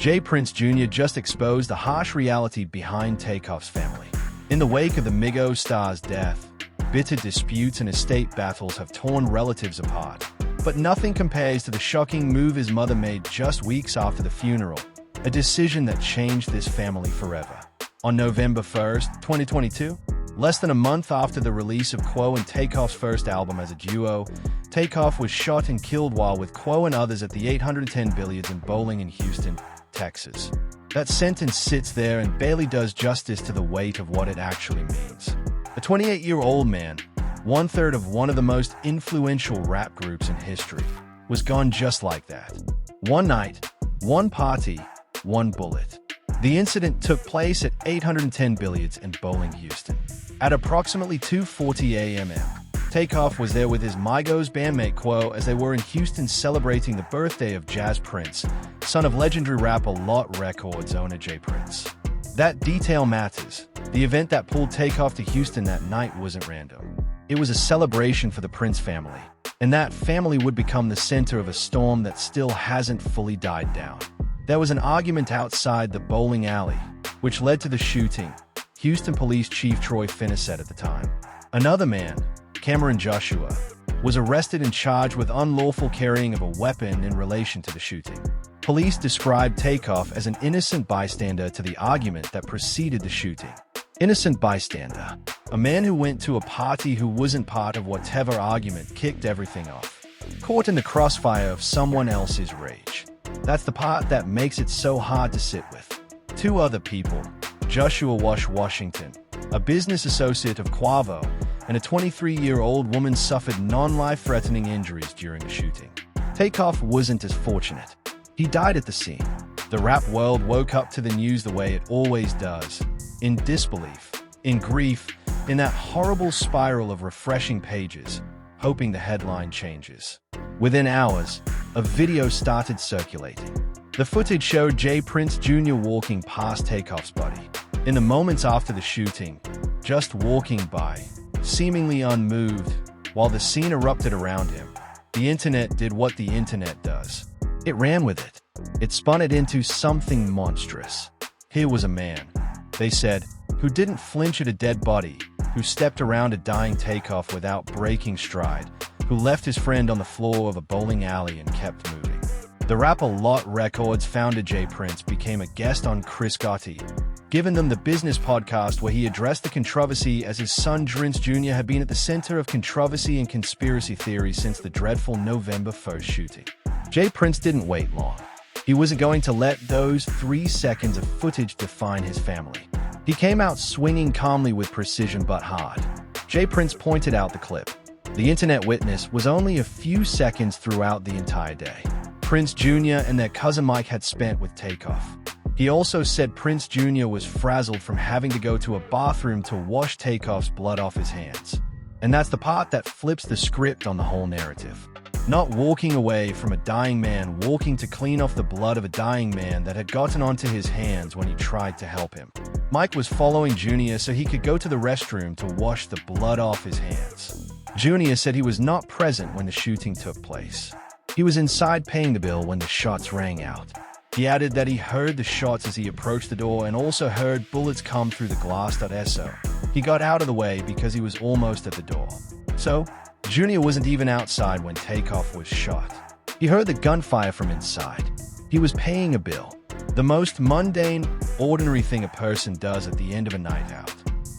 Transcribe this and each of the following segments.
J. Prince Jr. just exposed the harsh reality behind Takeoff's family. In the wake of the Migos star's death, bitter disputes and estate battles have torn relatives apart. But nothing compares to the shocking move his mother made just weeks after the funeral, a decision that changed this family forever. On November 1st, 2022, less than a month after the release of Quo and Takeoff's first album as a duo, Takeoff was shot and killed while with Quo and others at the 810 Billiards and Bowling in Houston, Texas. That sentence sits there and barely does justice to the weight of what it actually means. A 28-year-old man, one-third of one of the most influential rap groups in history, was gone just like that. One night, one party, one bullet. The incident took place at 810 Billiards and Bowling, Houston. At approximately 2:40 a.m. Takeoff was there with his Migos bandmate Quo as they were in Houston celebrating the birthday of Jazz Prince, son of legendary rapper Lot Records owner J. Prince. That detail matters. The event that pulled Takeoff to Houston that night wasn't random. It was a celebration for the Prince family, and that family would become the center of a storm that still hasn't fully died down. There was an argument outside the bowling alley, which led to the shooting, Houston Police Chief Troy Finner said at the time. Another man, Cameron Joshua, was arrested and charged with unlawful carrying of a weapon in relation to the shooting. Police described Takeoff as an innocent bystander to the argument that preceded the shooting. Innocent bystander, a man who went to a party who wasn't part of whatever argument kicked everything off. Caught in the crossfire of someone else's rage. That's the part that makes it so hard to sit with. Two other people, Joshua Washington, a business associate of Quavo, and a 23-year-old woman suffered non-life-threatening injuries during the shooting. Takeoff wasn't as fortunate. He died at the scene. The rap world woke up to the news the way it always does, in disbelief, in grief, in that horrible spiral of refreshing pages, hoping the headline changes. Within hours, a video started circulating. The footage showed J. Prince Jr. walking past Takeoff's body. In the moments after the shooting, just walking by, seemingly unmoved, while the scene erupted around him, the internet did what the internet does. It ran with it. It spun it into something monstrous. Here was a man, they said, who didn't flinch at a dead body, who stepped around a dying Takeoff without breaking stride, who left his friend on the floor of a bowling alley and kept moving. The rapper Lot Records founder J. Prince became a guest on Chris Gotti, giving them the business podcast where he addressed the controversy as his son Prince Jr. had been at the center of controversy and conspiracy theories since the dreadful November 1st shooting. J. Prince didn't wait long. He wasn't going to let those 3 seconds of footage define his family. He came out swinging calmly with precision but hard. J. Prince pointed out the clip. The internet witness was only a few seconds throughout the entire day. Prince Jr. and their cousin Mike had spent with Takeoff. He also said Prince Jr. was frazzled from having to go to a bathroom to wash Takeoff's blood off his hands. And that's the part that flips the script on the whole narrative. Not walking away from a dying man, walking to clean off the blood of a dying man that had gotten onto his hands when he tried to help him. Mike was following Jr. so he could go to the restroom to wash the blood off his hands. Jr. said he was not present when the shooting took place. He was inside paying the bill when the shots rang out. He added that he heard the shots as he approached the door and also heard bullets come through the glass. So he got out of the way because he was almost at the door. So, Jr. wasn't even outside when Takeoff was shot. He heard the gunfire from inside. He was paying a bill. The most mundane, ordinary thing a person does at the end of a night out.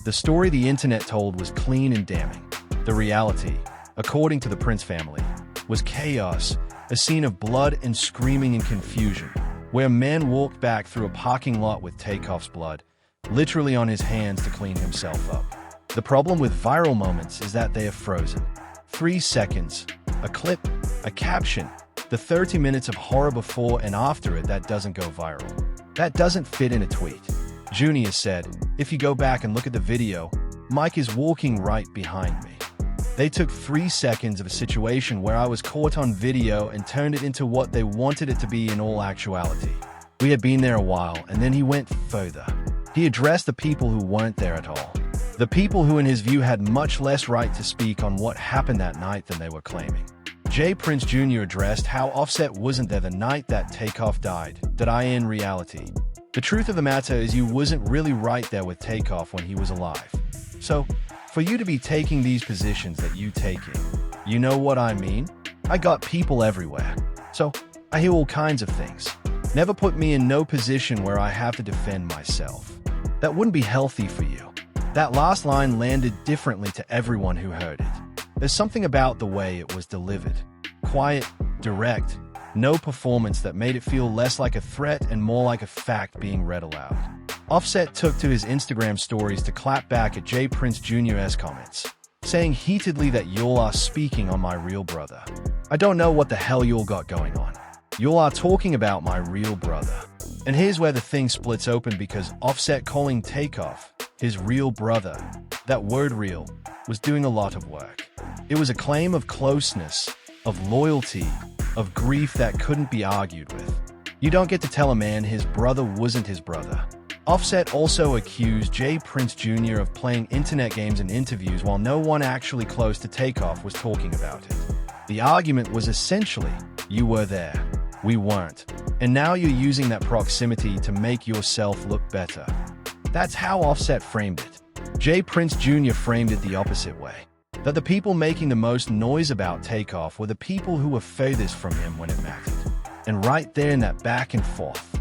The story the internet told was clean and damning. The reality, according to the Prince family, was chaos, a scene of blood and screaming and confusion, where a man walked back through a parking lot with Takeoff's blood, literally on his hands to clean himself up. The problem with viral moments is that they are frozen. 3 seconds, a clip, a caption, the 30 minutes of horror before and after it that doesn't go viral. That doesn't fit in a tweet. Jr. said, "If you go back and look at the video, Mike is walking right behind me. They took 3 seconds of a situation where I was caught on video and turned it into what they wanted it to be in all actuality. We had been there a while, and then he went further. He addressed the people who weren't there at all. The people who in his view had much less right to speak on what happened that night than they were claiming." J. Prince Jr. addressed how Offset wasn't there the night that Takeoff died. Did I in reality? The truth of the matter is you wasn't really right there with Takeoff when he was alive. So, for you to be taking these positions that you taking, you know what I mean? I got people everywhere. So, I hear all kinds of things. Never put me in no position where I have to defend myself. That wouldn't be healthy for you. That last line landed differently to everyone who heard it. There's something about the way it was delivered. Quiet, direct, no performance that made it feel less like a threat and more like a fact being read aloud. Offset took to his Instagram stories to clap back at J. Prince Jr.'s comments, saying heatedly that y'all are speaking on my real brother. I don't know what the hell y'all got going on. Y'all are talking about my real brother. And here's where the thing splits open because Offset calling Takeoff his real brother, that word real, was doing a lot of work. It was a claim of closeness, of loyalty, of grief that couldn't be argued with. You don't get to tell a man his brother wasn't his brother. Offset also accused J. Prince Jr. of playing internet games in interviews while no one actually close to Takeoff was talking about it. The argument was essentially, you were there, we weren't, and now you're using that proximity to make yourself look better. That's how Offset framed it. J. Prince Jr. framed it the opposite way. That the people making the most noise about Takeoff were the people who were furthest from him when it mattered. And right there in that back and forth,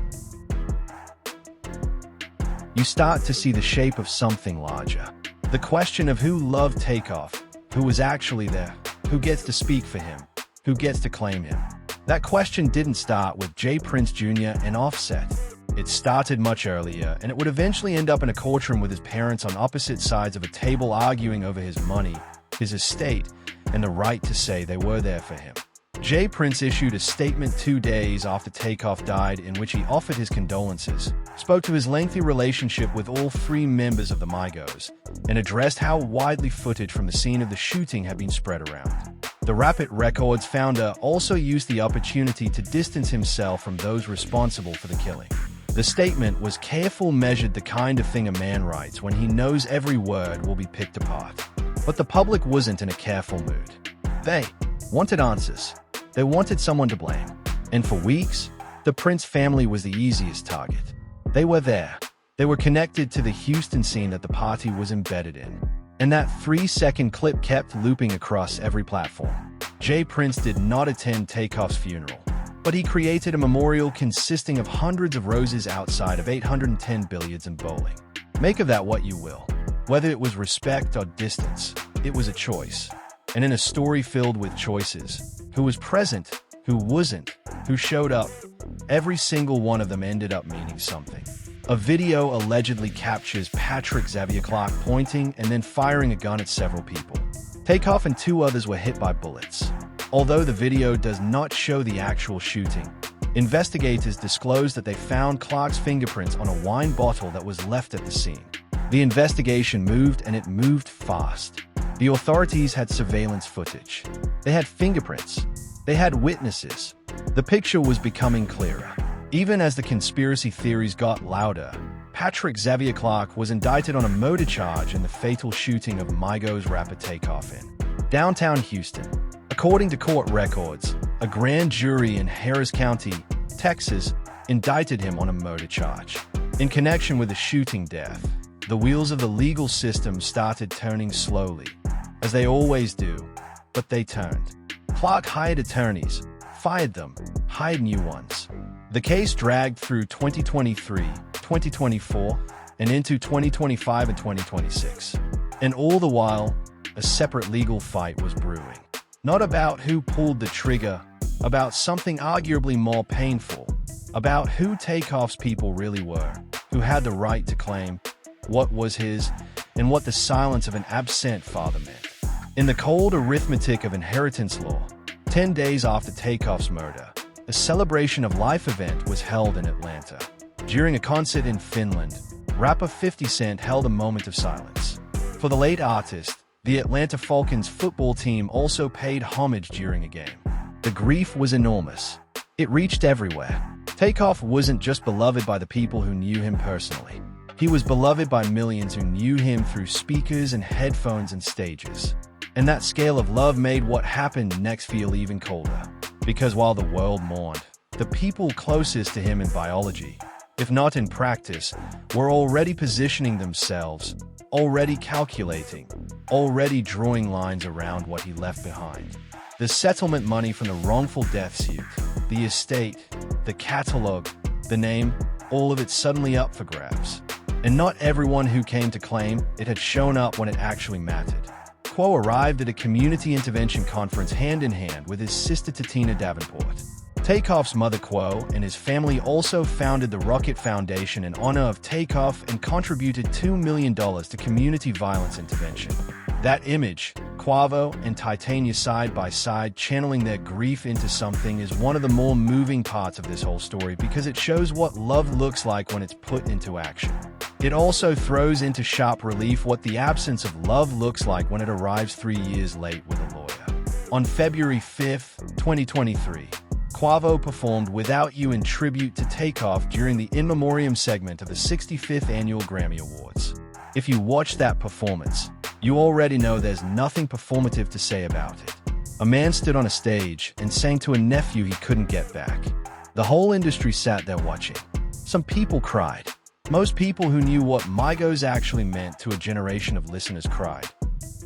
you start to see the shape of something larger. The question of who loved Takeoff, who was actually there, who gets to speak for him, who gets to claim him. That question didn't start with J. Prince Jr. and Offset. It started much earlier, and it would eventually end up in a courtroom with his parents on opposite sides of a table arguing over his money, his estate, and the right to say they were there for him. J. Prince issued a statement 2 days after Takeoff died in which he offered his condolences, spoke to his lengthy relationship with all 3 members of the Migos, and addressed how widely footage from the scene of the shooting had been spread around. The Rapid Records founder also used the opportunity to distance himself from those responsible for the killing. The statement was careful, measured, the kind of thing a man writes when he knows every word will be picked apart. But the public wasn't in a careful mood. They wanted answers. They wanted someone to blame. And for weeks, the Prince family was the easiest target. They were there. They were connected to the Houston scene that the party was embedded in. And that 3-second clip kept looping across every platform. J. Prince did not attend Takeoff's funeral, but he created a memorial consisting of hundreds of roses outside of 810 billiards and bowling. Make of that what you will. Whether it was respect or distance, it was a choice. And in a story filled with choices, who was present, who wasn't, who showed up, every single one of them ended up meaning something. A video allegedly captures Patrick Xavier Clark pointing and then firing a gun at several people. Takeoff and 2 others were hit by bullets. Although the video does not show the actual shooting, investigators disclosed that they found Clark's fingerprints on a wine bottle that was left at the scene. The investigation moved, and it moved fast. The authorities had surveillance footage. They had fingerprints. They had witnesses. The picture was becoming clearer. Even as the conspiracy theories got louder, Patrick Xavier Clark was indicted on a murder charge in the fatal shooting of Migos rapper Takeoff in downtown Houston. According to court records, a grand jury in Harris County, Texas, indicted him on a murder charge. In connection with the shooting death, the wheels of the legal system started turning slowly, as they always do, but they turned. Clark hired attorneys, fired them, hired new ones. The case dragged through 2023, 2024, and into 2025 and 2026. And all the while, a separate legal fight was brewing. Not about who pulled the trigger, about something arguably more painful, about who Takeoff's people really were, who had the right to claim what was his, and what the silence of an absent father meant. In the cold arithmetic of inheritance law, 10 days after Takeoff's murder, a celebration of life event was held in Atlanta. During a concert in Finland, rapper 50 Cent held a moment of silence. For the late artist, the Atlanta Falcons football team also paid homage during a game. The grief was enormous. It reached everywhere. Takeoff wasn't just beloved by the people who knew him personally. He was beloved by millions who knew him through speakers and headphones and stages. And that scale of love made what happened next feel even colder. Because while the world mourned, the people closest to him in biology, if not in practice, were already positioning themselves, already calculating, already drawing lines around what he left behind. The settlement money from the wrongful death suit, the estate, the catalog, the name, all of it suddenly up for grabs. And not everyone who came to claim it had shown up when it actually mattered. Quo arrived at a community intervention conference hand in hand with his sister Tatina Davenport. Takeoff's mother Quo and his family also founded the Rocket Foundation in honor of Takeoff and contributed $2 million to community violence intervention. That image, Quavo and Titania side by side channeling their grief into something, is one of the more moving parts of this whole story because it shows what love looks like when it's put into action. It also throws into sharp relief what the absence of love looks like when it arrives 3 years late with a lawyer. On February 5, 2023, Quavo performed Without You in tribute to Takeoff during the In Memoriam segment of the 65th Annual Grammy Awards. If you watched that performance, you already know there's nothing performative to say about it. A man stood on a stage and sang to a nephew he couldn't get back. The whole industry sat there watching. Some people cried. Most people who knew what Migos actually meant to a generation of listeners cried.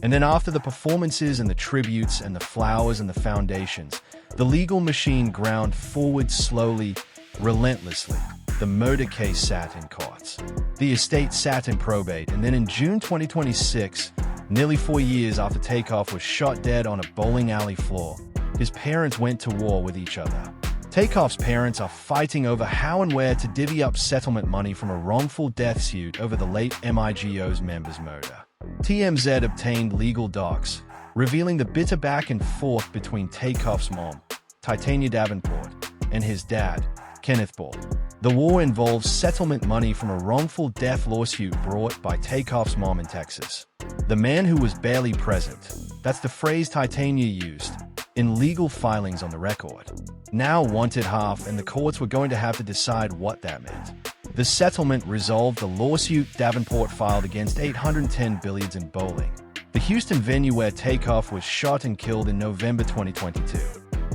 And then after the performances and the tributes and the flowers and the foundations, the legal machine ground forward slowly, relentlessly. The murder case sat in courts. The estate sat in probate, and then in June 2026, nearly 4 years after Takeoff was shot dead on a bowling alley floor, his parents went to war with each other. Takeoff's parents are fighting over how and where to divvy up settlement money from a wrongful death suit over the late Migos member's murder. TMZ obtained legal docs, revealing the bitter back and forth between Takeoff's mom, Titania Davenport, and his dad, Kenneth Ball. The war involves settlement money from a wrongful death lawsuit brought by Takeoff's mom in Texas. The man who was barely present, that's the phrase Titania used, in legal filings on the record, now wanted half, and the courts were going to have to decide what that meant. The settlement resolved the lawsuit Davenport filed against 810 Billiards in Bowling, the Houston venue where Takeoff was shot and killed in November 2022.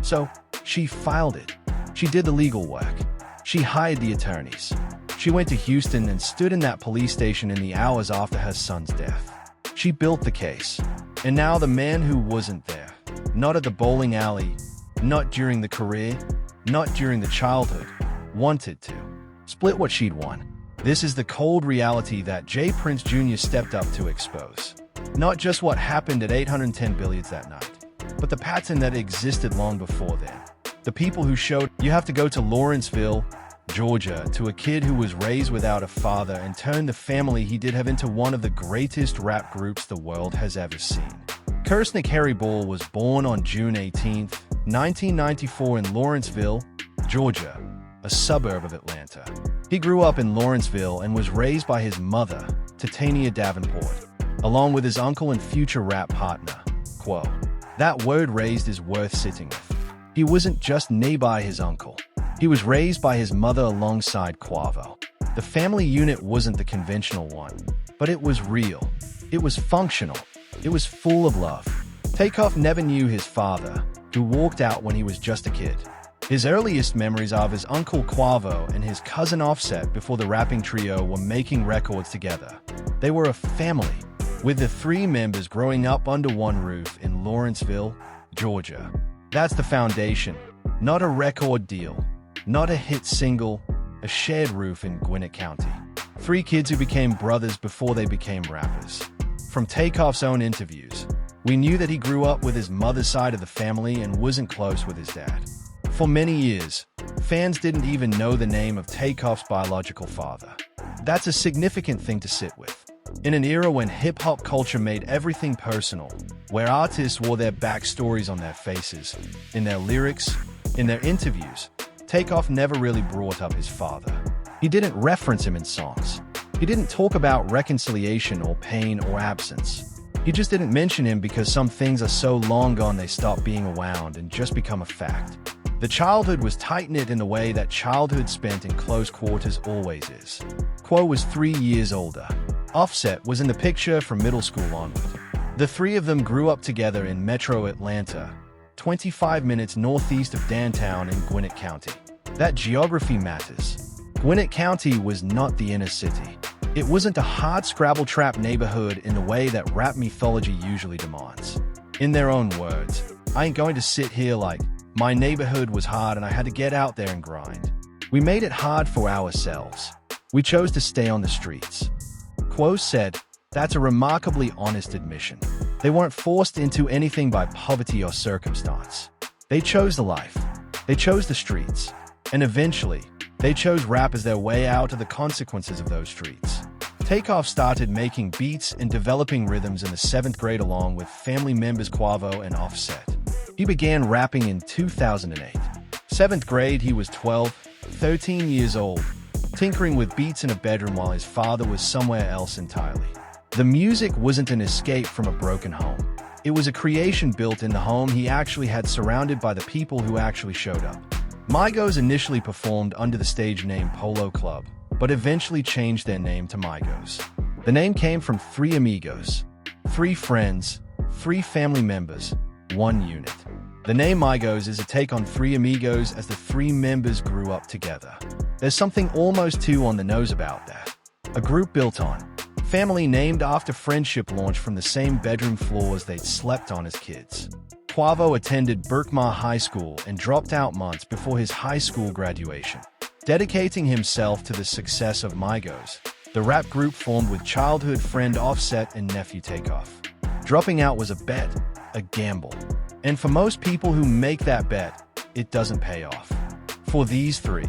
So, she filed it. She did the legal work. She hired the attorneys. She went to Houston and stood in that police station in the hours after her son's death. She built the case. And now the man who wasn't there, not at the bowling alley, not during the career, not during the childhood, wanted to split what she'd won. This is the cold reality that J. Prince Jr. stepped up to expose. Not just what happened at 810 Billiards that night, but the pattern that existed long before then. The people who showed you have to go to Lawrenceville, Georgia, to a kid who was raised without a father and turned the family he did have into one of the greatest rap groups the world has ever seen. Kersnick Harry Ball was born on June 18, 1994 in Lawrenceville, Georgia, a suburb of Atlanta. He grew up in Lawrenceville and was raised by his mother, Titania Davenport, along with his uncle and future rap partner, Quo. That word raised is worth sitting with. He wasn't just knee by his uncle. He was raised by his mother alongside Quavo. The family unit wasn't the conventional one, but it was real. It was functional. It was full of love. Takeoff never knew his father, who walked out when he was just a kid. His earliest memories are of his uncle Quavo and his cousin Offset before the rapping trio were making records together. They were a family, with the three members growing up under one roof in Lawrenceville, Georgia. That's the foundation, not a record deal, not a hit single, a shared roof in Gwinnett County. Three kids who became brothers before they became rappers. From Takeoff's own interviews, we knew that he grew up with his mother's side of the family and wasn't close with his dad. For many years, fans didn't even know the name of Takeoff's biological father. That's a significant thing to sit with. In an era when hip-hop culture made everything personal, where artists wore their backstories on their faces, in their lyrics, in their interviews, Takeoff never really brought up his father. He didn't reference him in songs. He didn't talk about reconciliation or pain or absence. He just didn't mention him because some things are so long gone they stop being around and just become a fact. The childhood was tight-knit in the way that childhood spent in close quarters always is. Quo was 3 years older. Offset was in the picture from middle school onward. The three of them grew up together in Metro Atlanta, 25 minutes northeast of downtown in Gwinnett County. That geography matters. Gwinnett County was not the inner city. It wasn't a hard-scrabble trap neighborhood in the way that rap mythology usually demands. In their own words, I ain't going to sit here like, my neighborhood was hard and I had to get out there and grind. We made it hard for ourselves. We chose to stay on the streets. Quo said, that's a remarkably honest admission. They weren't forced into anything by poverty or circumstance. They chose the life. They chose the streets. And eventually, they chose rap as their way out of the consequences of those streets. Takeoff started making beats and developing rhythms in the 7th grade along with family members Quavo and Offset. He began rapping in 2008. 7th grade, he was 12, 13 years old, tinkering with beats in a bedroom while his father was somewhere else entirely. The music wasn't an escape from a broken home. It was a creation built in the home he actually had, surrounded by the people who actually showed up. Migos initially performed under the stage name Polo Club, but eventually changed their name to Migos. The name came from 3 amigos, 3 friends, 3 family members, 1 unit. The name Migos is a take on 3 amigos as the 3 members grew up together. There's something almost too on the nose about that. A group built on family named after friendship launched from the same bedroom floors they'd slept on as kids. Quavo attended Berkmar High School and dropped out months before his high school graduation. Dedicating himself to the success of Migos, the rap group formed with childhood friend Offset and nephew Takeoff. Dropping out was a bet, a gamble. And for most people who make that bet, it doesn't pay off. For these 3,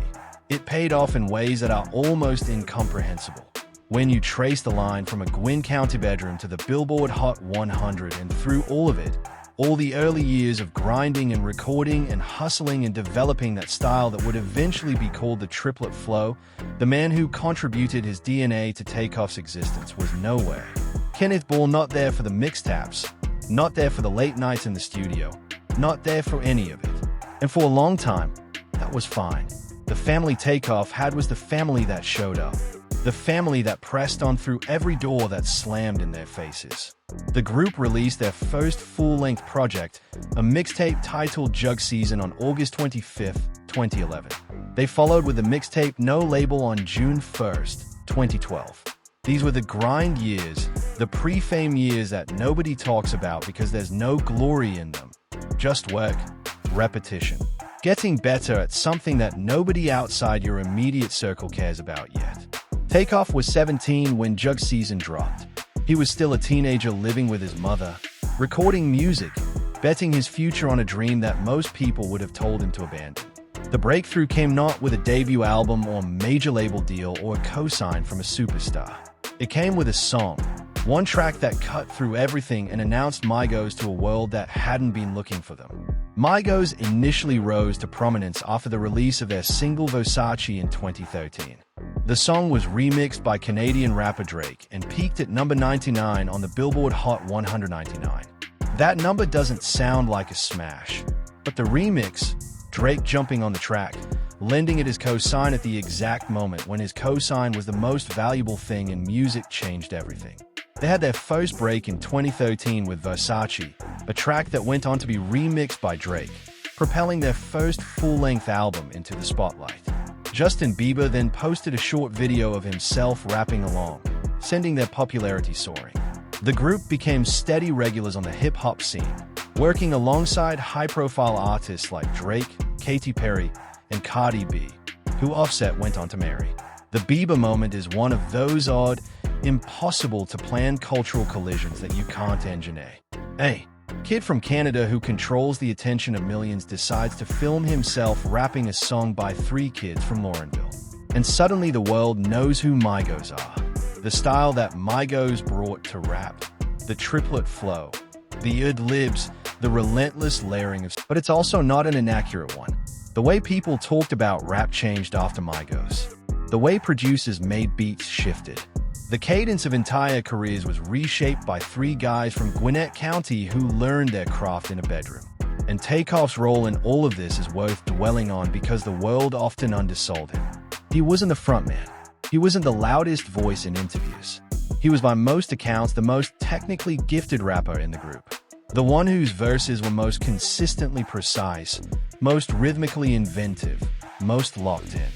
it paid off in ways that are almost incomprehensible. When you trace the line from a Gwynn County bedroom to the Billboard Hot 100 and through all of it, all the early years of grinding and recording and hustling and developing that style that would eventually be called the triplet flow, the man who contributed his DNA to Takeoff's existence was nowhere. Kenneth Ball not there for the mixtapes, not there for the late nights in the studio, not there for any of it. And for a long time, that was fine. The family Takeoff had was the family that showed up. The family that pressed on through every door that slammed in their faces. The group released their first full-length project, a mixtape titled Jug Season, on August 25, 2011. They followed with a mixtape No Label on June 1, 2012. These were the grind years, the pre-fame years that nobody talks about because there's no glory in them. Just work, repetition, getting better at something that nobody outside your immediate circle cares about yet. Takeoff was 17 when Jug Season dropped. He was still a teenager living with his mother, recording music, betting his future on a dream that most people would have told him to abandon. The breakthrough came not with a debut album or major label deal or a cosign from a superstar. It came with a song, one track that cut through everything and announced Migos to a world that hadn't been looking for them. Migos initially rose to prominence after the release of their single Versace in 2013. The song was remixed by Canadian rapper Drake and peaked at number 99 on the Billboard Hot 199. That number doesn't sound like a smash, but the remix, Drake jumping on the track, lending it his cosign at the exact moment when his cosign was the most valuable thing in music, changed everything. They had their first break in 2013 with Versace, a track that went on to be remixed by Drake, propelling their first full-length album into the spotlight. Justin Bieber then posted a short video of himself rapping along, sending their popularity soaring. The group became steady regulars on the hip-hop scene, working alongside high-profile artists like Drake, Katy Perry, and Cardi B, who Offset went on to marry. The Bieber moment is one of those odd, impossible-to-plan cultural collisions that you can't engineer. A kid from Canada who controls the attention of millions decides to film himself rapping a song by 3 kids from Laurenville. And suddenly the world knows who Migos are. The style that Migos brought to rap. The triplet flow. The ad-libs. The relentless layering of... But it's also not an inaccurate one. The way people talked about rap changed after Migos. The way producers made beats shifted. The cadence of entire careers was reshaped by 3 guys from Gwinnett County who learned their craft in a bedroom. And Takeoff's role in all of this is worth dwelling on because the world often undersold him. He wasn't the frontman. He wasn't the loudest voice in interviews. He He was by most accounts the most technically gifted rapper in the group. The one whose verses were most consistently precise, most rhythmically inventive, most locked in.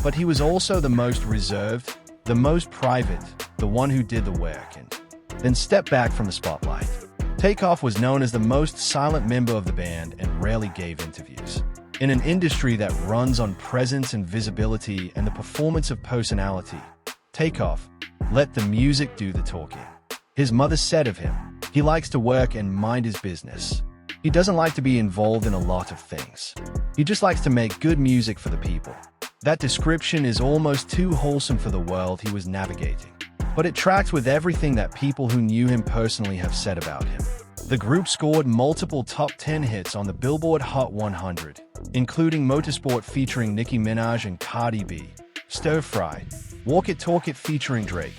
But he was also the most reserved, the most private, the one who did the work and then stepped back from the spotlight. Takeoff was known as the most silent member of the band and rarely gave interviews. In an industry that runs on presence and visibility and the performance of personality, Takeoff let the music do the talking. His mother said of him, "He likes to work and mind his business. He doesn't like to be involved in a lot of things. He just likes to make good music for the people." That description is almost too wholesome for the world he was navigating. But it tracks with everything that people who knew him personally have said about him. The group scored multiple top 10 hits on the Billboard Hot 100, including Motorsport featuring Nicki Minaj and Cardi B, Stir Fry, Walk It Talk It featuring Drake,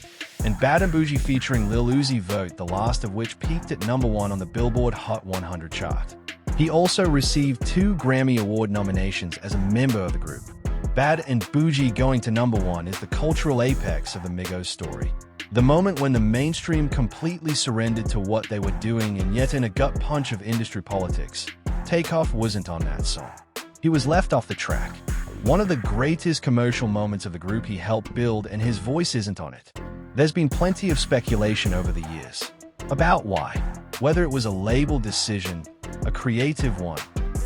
and Bad and Bougie featuring Lil Uzi Vert, the last of which peaked at #1 on the Billboard Hot 100 chart. He also received 2 Grammy Award nominations as a member of the group. Bad and Bougie going to #1 is the cultural apex of the Migos story. The moment when the mainstream completely surrendered to what they were doing, and yet in a gut punch of industry politics, Takeoff wasn't on that song. He was left off the track. One of the greatest commercial moments of the group he helped build, and his voice isn't on it. There's been plenty of speculation over the years about why, whether it was a label decision, a creative one,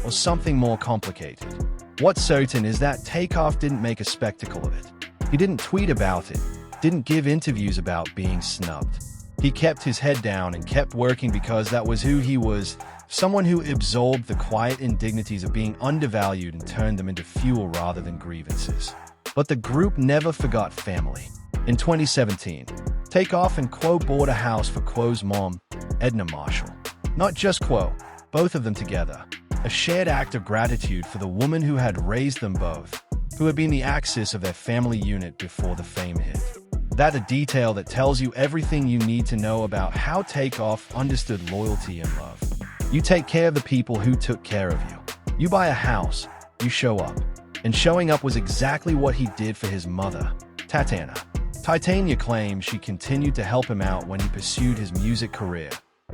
or something more complicated. What's certain is that Takeoff didn't make a spectacle of it. He didn't tweet about it, didn't give interviews about being snubbed. He kept his head down and kept working because that was who he was, someone who absorbed the quiet indignities of being undervalued and turned them into fuel rather than grievances. But the group never forgot family. In 2017, Takeoff and Quo bought a house for Quo's mom, Edna Marshall. Not just Quo, both of them together. A shared act of gratitude for the woman who had raised them both, who had been the axis of their family unit before the fame hit. That a detail that tells you everything you need to know about how Takeoff understood loyalty and love. You take care of the people who took care of you. You buy a house, you show up. And showing up was exactly what he did for his mother, Titania claims she continued to help him out when he pursued his music career,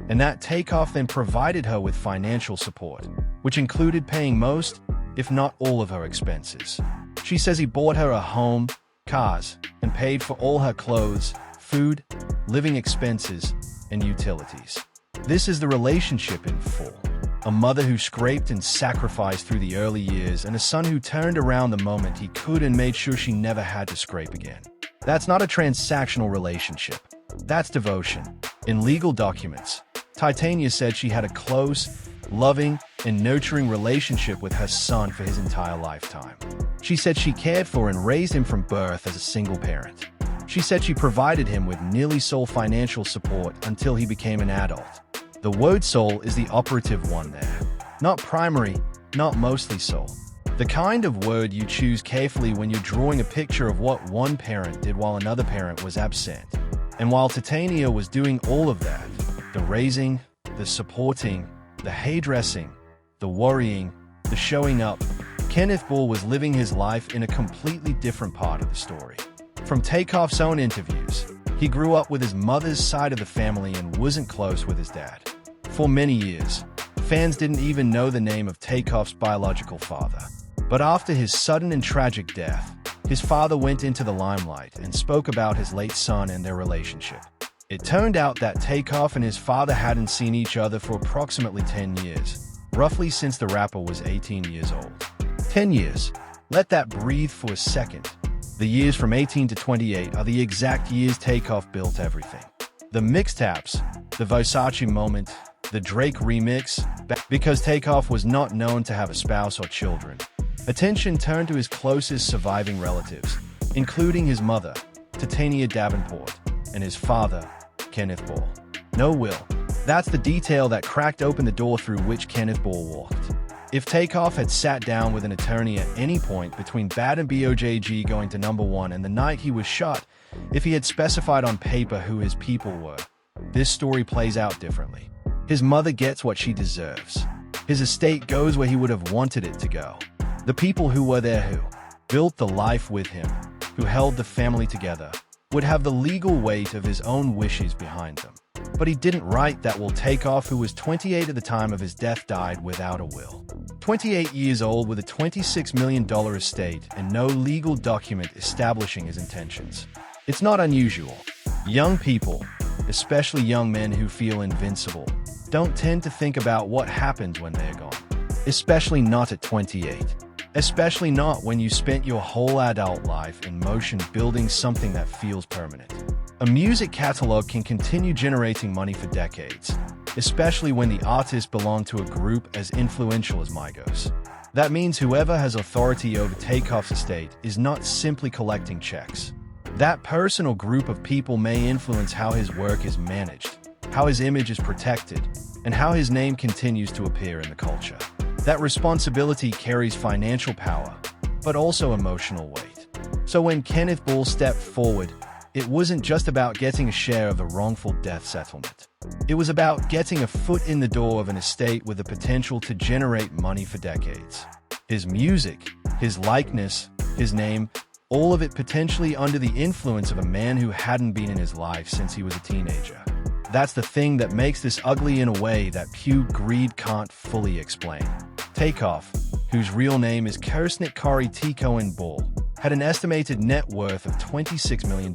and that Takeoff then provided her with financial support, which included paying most, if not all of her expenses. She says he bought her a home, cars, and paid for all her clothes, food, living expenses, and utilities. This is the relationship in full. A mother who scraped and sacrificed through the early years, and a son who turned around the moment he could and made sure she never had to scrape again. That's not a transactional relationship. That's devotion. In legal documents, Titania said she had a close, loving, and nurturing relationship with her son for his entire lifetime. She said she cared for and raised him from birth as a single parent. She said she provided him with nearly sole financial support until he became an adult. The word sole is the operative one there. Not primary, not mostly sole. The kind of word you choose carefully when you're drawing a picture of what one parent did while another parent was absent. And while Titania was doing all of that, the raising, the supporting, the hairdressing, the worrying, the showing up, Kenneth Bull was living his life in a completely different part of the story. From Takeoff's own interviews, he grew up with his mother's side of the family and wasn't close with his dad. For many years, fans didn't even know the name of Takeoff's biological father. But after his sudden and tragic death, his father went into the limelight and spoke about his late son and their relationship. It turned out that Takeoff and his father hadn't seen each other for approximately 10 years, roughly since the rapper was 18 years old. 10 years. Let that breathe for a second. The years from 18 to 28 are the exact years Takeoff built everything. The mixtapes, the Versace moment, the Drake remix, because Takeoff was not known to have a spouse or children. Attention turned to his closest surviving relatives, including his mother, Titania Davenport, and his father, Kenneth Bull. No will. That's the detail that cracked open the door through which Kenneth Bull walked. If Takeoff had sat down with an attorney at any point between Bad and BOJG going to #1 and the night he was shot, if he had specified on paper who his people were, this story plays out differently. His mother gets what she deserves. His estate goes where he would have wanted it to go. The people who were there, who built the life with him, who held the family together, would have the legal weight of his own wishes behind them. But he didn't write that will. Takeoff, who was 28 at the time of his death, died without a will. 28 years old with a $26 million estate and no legal document establishing his intentions. It's not unusual. Young people, especially young men who feel invincible, don't tend to think about what happens when they're gone. Especially not at 28. Especially not when you spent your whole adult life in motion building something that feels permanent. A music catalog can continue generating money for decades, especially when the artist belonged to a group as influential as Migos. That means whoever has authority over Takeoff's estate is not simply collecting checks. That person or group of people may influence how his work is managed, how his image is protected, and how his name continues to appear in the culture. That responsibility carries financial power, but also emotional weight. So when Kenneth Bull stepped forward, it wasn't just about getting a share of the wrongful death settlement. It was about getting a foot in the door of an estate with the potential to generate money for decades. His music, his likeness, his name, all of it potentially under the influence of a man who hadn't been in his life since he was a teenager. That's the thing that makes this ugly in a way that pure greed can't fully explain. Takeoff, whose real name is Kersnik Kari Tikoin Bull, had an estimated net worth of $26 million.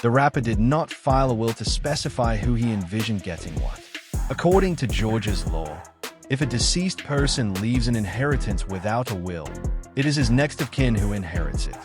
The rapper did not file a will to specify who he envisioned getting what. According to Georgia's law, if a deceased person leaves an inheritance without a will, it is his next of kin who inherits it.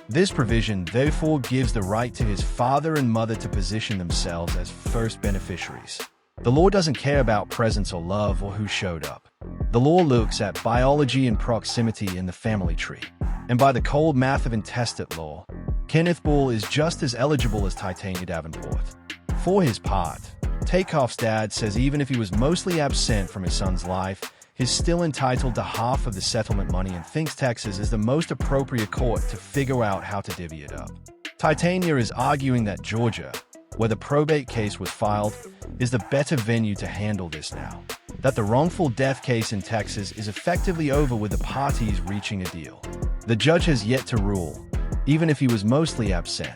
This provision therefore gives the right to his father and mother to position themselves as first beneficiaries. The law doesn't care about presence or love or who showed up. The law looks at biology and proximity in the family tree. And by the cold math of intestate law, Kenneth Bull is just as eligible as Titania Davenport. For his part, Takeoff's dad says even if he was mostly absent from his son's life, he's still entitled to half of the settlement money and thinks Texas is the most appropriate court to figure out how to divvy it up. Titania is arguing that Georgia, where the probate case was filed, is the better venue to handle this now. That the wrongful death case in Texas is effectively over with the parties reaching a deal. The judge has yet to rule, even if he was mostly absent.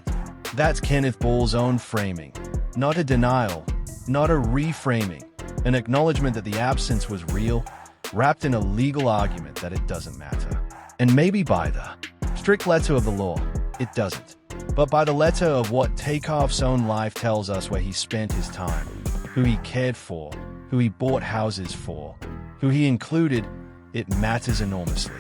That's Kenneth Bull's own framing. Not a denial, not a reframing, an acknowledgement that the absence was real, wrapped in a legal argument that it doesn't matter. And maybe by the strict letter of the law, it doesn't. But by the letter of what Takeoff's own life tells us, where he spent his time, who he cared for, who he bought houses for, who he included, it matters enormously.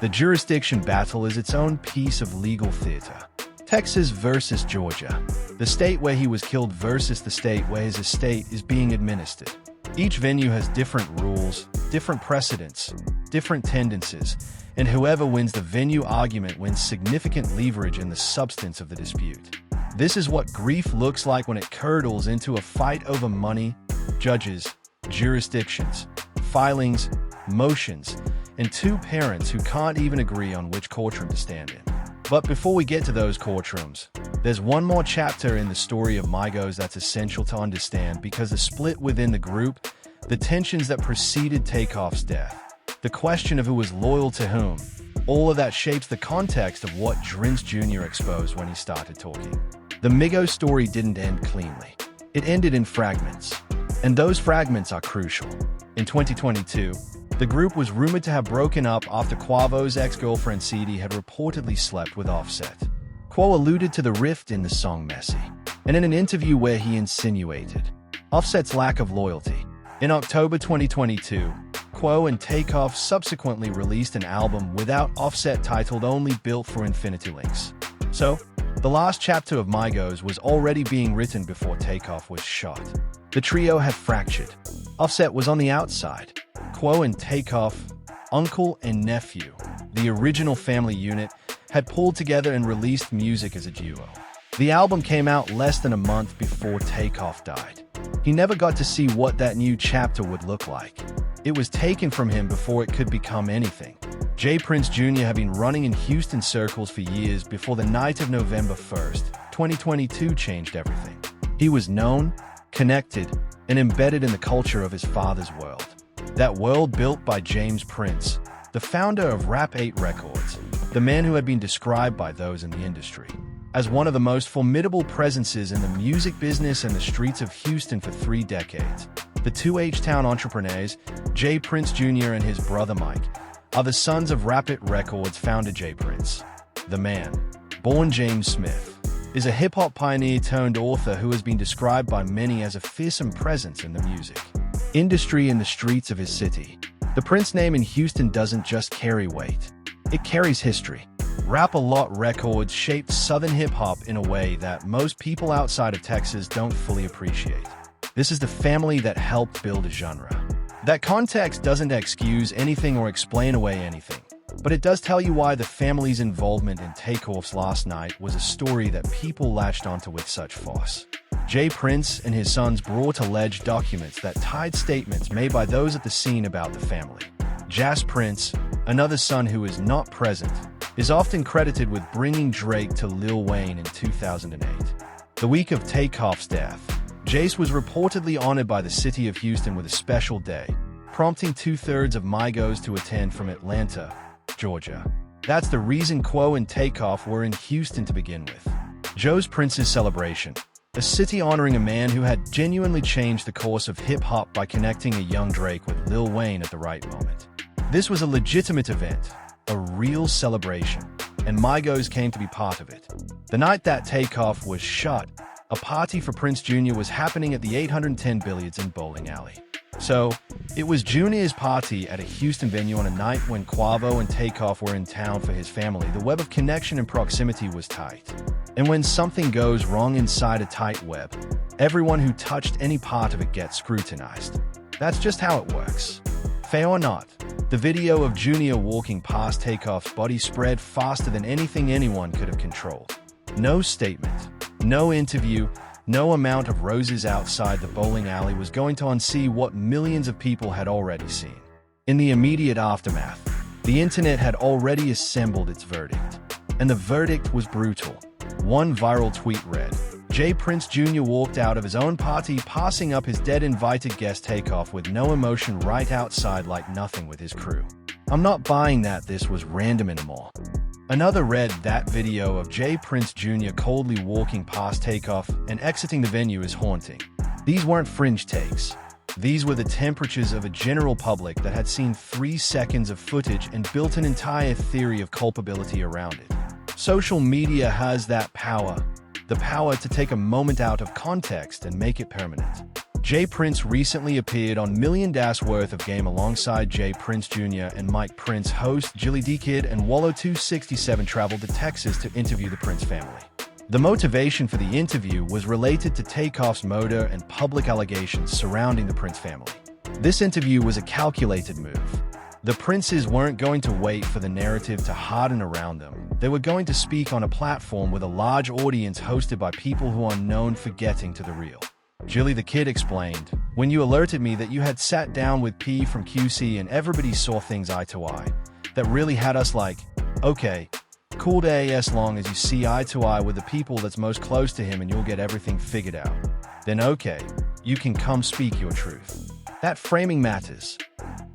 The jurisdiction battle is its own piece of legal theater. Texas versus Georgia, the state where he was killed versus the state where his estate is being administered. Each venue has different rules, different precedents, different tendencies, and whoever wins the venue argument wins significant leverage in the substance of the dispute. This is what grief looks like when it curdles into a fight over money, judges, jurisdictions, filings, motions, and two parents who can't even agree on which courtroom to stand in. But before we get to those courtrooms, there's one more chapter in the story of Migos that's essential to understand, because the split within the group, the tensions that preceded Takeoff's death, the question of who was loyal to whom, all of that shapes the context of what Drince Jr. exposed when he started talking. The Migos story didn't end cleanly. It ended in fragments. And those fragments are crucial. In 2022, the group was rumored to have broken up after Quavo's ex-girlfriend Ceedee had reportedly slept with Offset. Quavo alluded to the rift in the song Messy, and in an interview where he insinuated Offset's lack of loyalty. In October 2022, Quavo and Takeoff subsequently released an album without Offset titled Only Built for Infinity Links. So, the last chapter of Migos was already being written before Takeoff was shot. The trio had fractured. Offset was on the outside. Quavo and Takeoff, uncle and nephew, the original family unit, had pulled together and released music as a duo. The album came out less than a month before Takeoff died. He never got to see what that new chapter would look like. It was taken from him before it could become anything. J. Prince Jr. had been running in Houston circles for years before the night of November 1st, 2022 changed everything. He was known, connected, and embedded in the culture of his father's world. That world built by James Prince, the founder of Rap 8 Records, the man who had been described by those in the industry as one of the most formidable presences in the music business and the streets of Houston for 3 decades. The two H-Town entrepreneurs, J. Prince Jr. and his brother Mike, are the sons of Rapid Records founder J. Prince. The man, born James Smith, is a hip-hop pioneer turned author who has been described by many as a fearsome presence in the music industry and the streets of his city. The Prince name in Houston doesn't just carry weight, it carries history. Rap-A-Lot Records shaped Southern hip-hop in a way that most people outside of Texas don't fully appreciate. This is the family that helped build a genre. That context doesn't excuse anything or explain away anything, but it does tell you why the family's involvement in Takeoff's last night was a story that people latched onto with such force. J. Prince and his sons brought alleged documents that tied statements made by those at the scene about the family. Jas Prince, another son who is not present, is often credited with bringing Drake to Lil Wayne in 2008. The week of Takeoff's death, Jace was reportedly honored by the city of Houston with a special day, prompting 2/3 of Migos to attend from Atlanta, Georgia. That's the reason Quo and Takeoff were in Houston to begin with. Jas Prince's celebration, a city honoring a man who had genuinely changed the course of hip-hop by connecting a young Drake with Lil Wayne at the right moment. This was a legitimate event, a real celebration, and Migos came to be part of it. The night that Takeoff was shot, a party for Prince Jr. was happening at the 810 Billiards and Bowling Alley. So, it was Junior's party at a Houston venue on a night when Quavo and Takeoff were in town for his family. The web of connection and proximity was tight. And when something goes wrong inside a tight web, everyone who touched any part of it gets scrutinized. That's just how it works. Fair or not, the video of Junior walking past Takeoff's body spread faster than anything anyone could have controlled. No statement, no interview, no amount of roses outside the bowling alley was going to unsee what millions of people had already seen. In the immediate aftermath, the internet had already assembled its verdict. And the verdict was brutal. One viral tweet read, J. Prince Jr. walked out of his own party passing up his dead invited guest Takeoff with no emotion right outside like nothing with his crew. I'm not buying that this was random anymore. Another read that video of J. Prince Jr. coldly walking past Takeoff and exiting the venue is haunting. These weren't fringe takes. These were the temperatures of a general public that had seen 3 seconds of footage and built an entire theory of culpability around it. Social media has that power, the power to take a moment out of context and make it permanent. J. Prince recently appeared on $1 Million Worth of Game alongside J. Prince Jr. and Mike Prince. Host Jilly D Kid and Wallow 267 traveled to Texas to interview the Prince family. The motivation for the interview was related to Takeoff's murder and public allegations surrounding the Prince family. This interview was a calculated move. The Princes weren't going to wait for the narrative to harden around them. They were going to speak on a platform with a large audience hosted by people who are known for getting to the real. Jilly the Kid explained, when you alerted me that you had sat down with P from QC and everybody saw things eye to eye, that really had us like, okay, cool day as long as you see eye to eye with the people that's most close to him and you'll get everything figured out. Then okay, you can come speak your truth. That framing matters.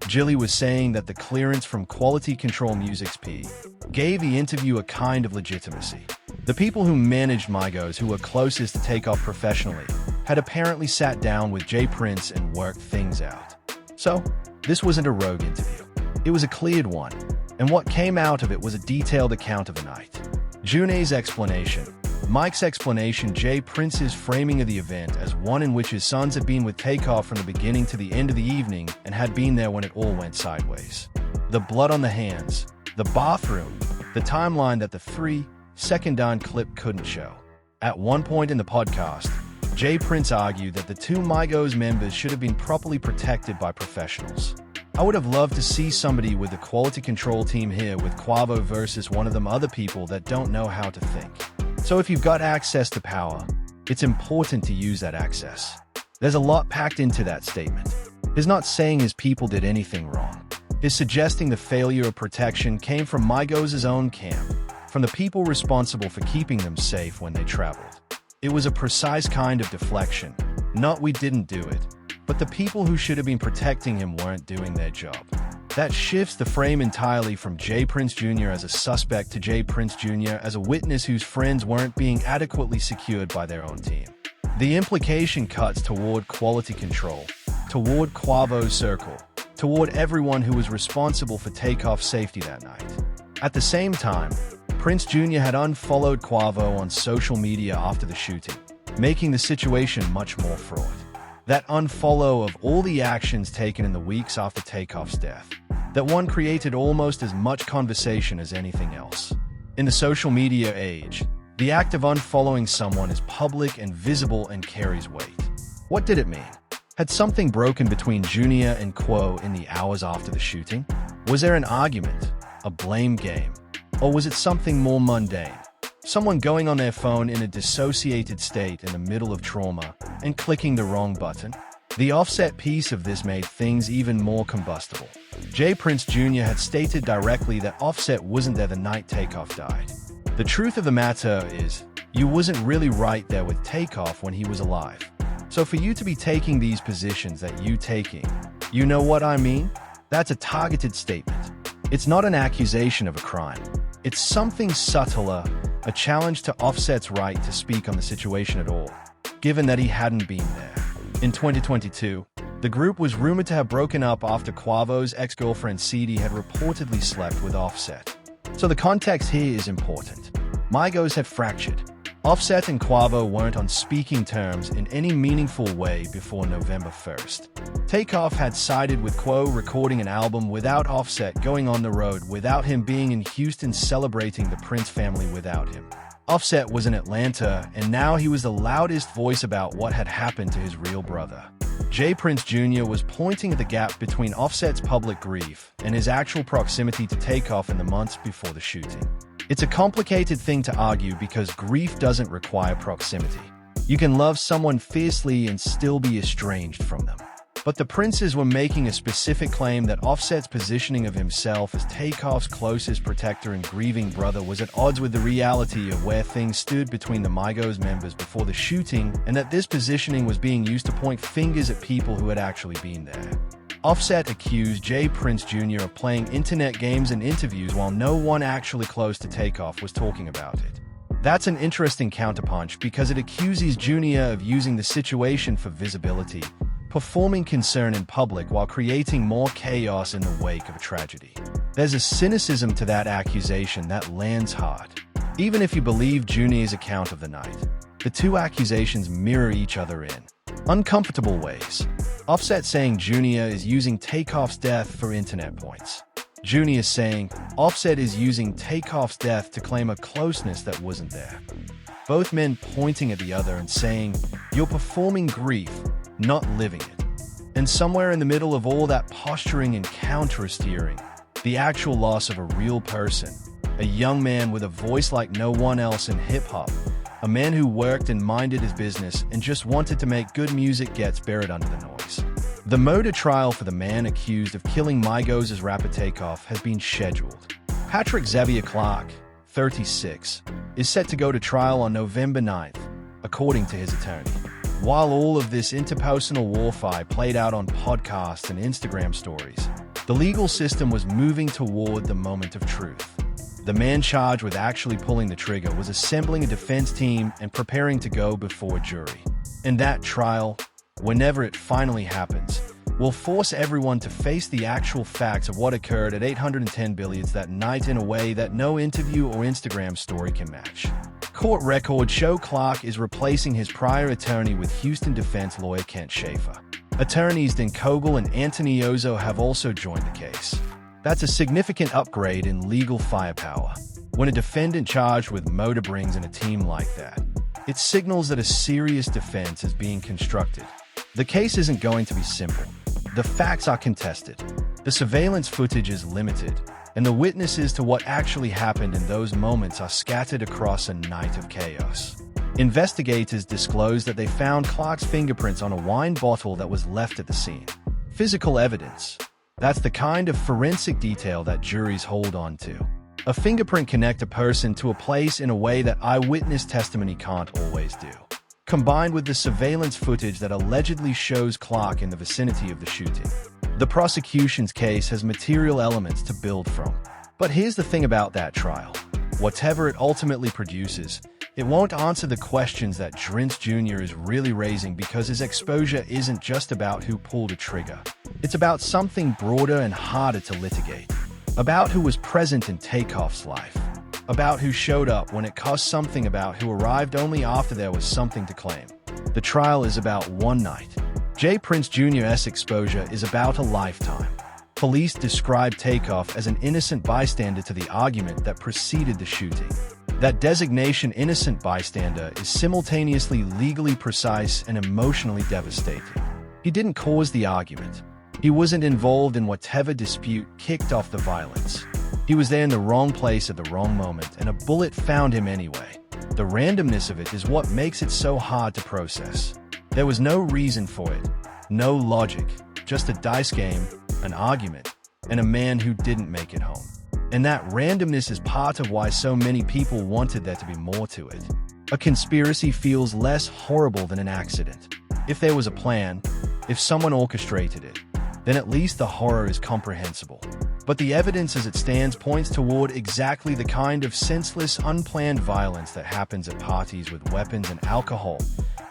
Jilly was saying that the clearance from Quality Control Music's P gave the interview a kind of legitimacy. The people who managed Migos, who were closest to Takeoff professionally, had apparently sat down with J. Prince and worked things out. So, this wasn't a rogue interview. It was a cleared one, and what came out of it was a detailed account of the night. June's explanation, Mike's explanation, J. Prince's framing of the event as one in which his sons had been with Takeoff from the beginning to the end of the evening and had been there when it all went sideways. The blood on the hands, the bathroom, the timeline that the 3-second clip couldn't show. At one point in the podcast, J. Prince argued that the two Migos members should have been properly protected by professionals. I would have loved to see somebody with the quality control team here with Quavo versus one of them other people that don't know how to think. So if you've got access to power, it's important to use that access. There's a lot packed into that statement. He's not saying his people did anything wrong. He's suggesting the failure of protection came from Migos' own camp, from the people responsible for keeping them safe when they traveled. It was a precise kind of deflection. Not we didn't do it, but the people who should have been protecting him weren't doing their job. That shifts the frame entirely from J. Prince Jr. as a suspect to J. Prince Jr. as a witness whose friends weren't being adequately secured by their own team. The implication cuts toward quality control, toward Quavo's circle, toward everyone who was responsible for Takeoff's safety that night. At the same time, Prince Jr. had unfollowed Quavo on social media after the shooting, making the situation much more fraught. That unfollow of all the actions taken in the weeks after Takeoff's death, that one created almost as much conversation as anything else. In the social media age, the act of unfollowing someone is public and visible and carries weight. What did it mean? Had something broken between Jr. and Quo in the hours after the shooting? Was there an argument, a blame game, or was it something more mundane? Someone going on their phone in a dissociated state in the middle of trauma and clicking the wrong button? The Offset piece of this made things even more combustible. J. Prince Jr. had stated directly that Offset wasn't there the night Takeoff died. The truth of the matter is, you wasn't really right there with Takeoff when he was alive. So for you to be taking these positions that you taking, you know what I mean? That's a targeted statement. It's not an accusation of a crime. It's something subtler, a challenge to Offset's right to speak on the situation at all, given that he hadn't been there. In 2022, the group was rumored to have broken up after Quavo's ex-girlfriend Ceedee had reportedly slept with Offset. So the context here is important. Migos had fractured. Offset and Quavo weren't on speaking terms in any meaningful way before November 1st. Takeoff had sided with Quo recording an album without Offset, going on the road without him, being in Houston celebrating the Prince family without him. Offset was in Atlanta, and now he was the loudest voice about what had happened to his real brother. J. Prince Jr. was pointing at the gap between Offset's public grief and his actual proximity to Takeoff in the months before the shooting. It's a complicated thing to argue because grief doesn't require proximity. You can love someone fiercely and still be estranged from them. But the Princes were making a specific claim that Offset's positioning of himself as Takeoff's closest protector and grieving brother was at odds with the reality of where things stood between the Migos members before the shooting, and that this positioning was being used to point fingers at people who had actually been there. Offset accused J. Prince Jr. of playing internet games in interviews while no one actually close to Takeoff was talking about it. That's an interesting counterpunch because it accuses Jr. of using the situation for visibility, performing concern in public while creating more chaos in the wake of a tragedy. There's a cynicism to that accusation that lands hard. Even if you believe Jr.'s account of the night, the two accusations mirror each other in uncomfortable ways. Offset saying Jr. is using Takeoff's death for internet points. Jr. saying Offset is using Takeoff's death to claim a closeness that wasn't there. Both men pointing at the other and saying, "You're performing grief, not living it." And somewhere in the middle of all that posturing and counter-steering, the actual loss of a real person, a young man with a voice like no one else in hip-hop, a man who worked and minded his business and just wanted to make good music, gets buried under the noise. The murder trial for the man accused of killing Migos' rapper Takeoff has been scheduled. Patrick Xavier Clark, 36, is set to go to trial on November 9th, according to his attorney. While all of this interpersonal warfare played out on podcasts and Instagram stories, the legal system was moving toward the moment of truth. The man charged with actually pulling the trigger was assembling a defense team and preparing to go before a jury. And that trial, whenever it finally happens, will force everyone to face the actual facts of what occurred at 810 Billiards that night in a way that no interview or Instagram story can match. Court records show Clark is replacing his prior attorney with Houston defense lawyer Kent Schaefer. Attorneys Dan Kogel and Anthony Ozo have also joined the case. That's a significant upgrade in legal firepower. When a defendant charged with murder brings in a team like that, it signals that a serious defense is being constructed. The case isn't going to be simple. The facts are contested. The surveillance footage is limited, and the witnesses to what actually happened in those moments are scattered across a night of chaos. Investigators disclosed that they found Clark's fingerprints on a wine bottle that was left at the scene. Physical evidence. That's the kind of forensic detail that juries hold on to. A fingerprint connects a person to a place in a way that eyewitness testimony can't always do. Combined with the surveillance footage that allegedly shows Clark in the vicinity of the shooting, The prosecution's case has material elements to build from. But here's the thing about that trial. Whatever it ultimately produces, it won't answer the questions that Drince Jr. is really raising, because his exposure isn't just about who pulled a trigger. It's about something broader and harder to litigate. About who was present in Takeoff's life. About who showed up when it cost something, about who arrived only after there was something to claim. The trial is about one night. J. Prince Jr.'s exposure is about a lifetime. Police describe Takeoff as an innocent bystander to the argument that preceded the shooting. That designation, innocent bystander, is simultaneously legally precise and emotionally devastating. He didn't cause the argument. He wasn't involved in whatever dispute kicked off the violence. He was there in the wrong place at the wrong moment, and a bullet found him anyway. The randomness of it is what makes it so hard to process. There was no reason for it, no logic, just a dice game, an argument, and a man who didn't make it home. And that randomness is part of why so many people wanted there to be more to it. A conspiracy feels less horrible than an accident. If there was a plan, if someone orchestrated it, then at least the horror is comprehensible. But the evidence as it stands points toward exactly the kind of senseless, unplanned violence that happens at parties with weapons and alcohol,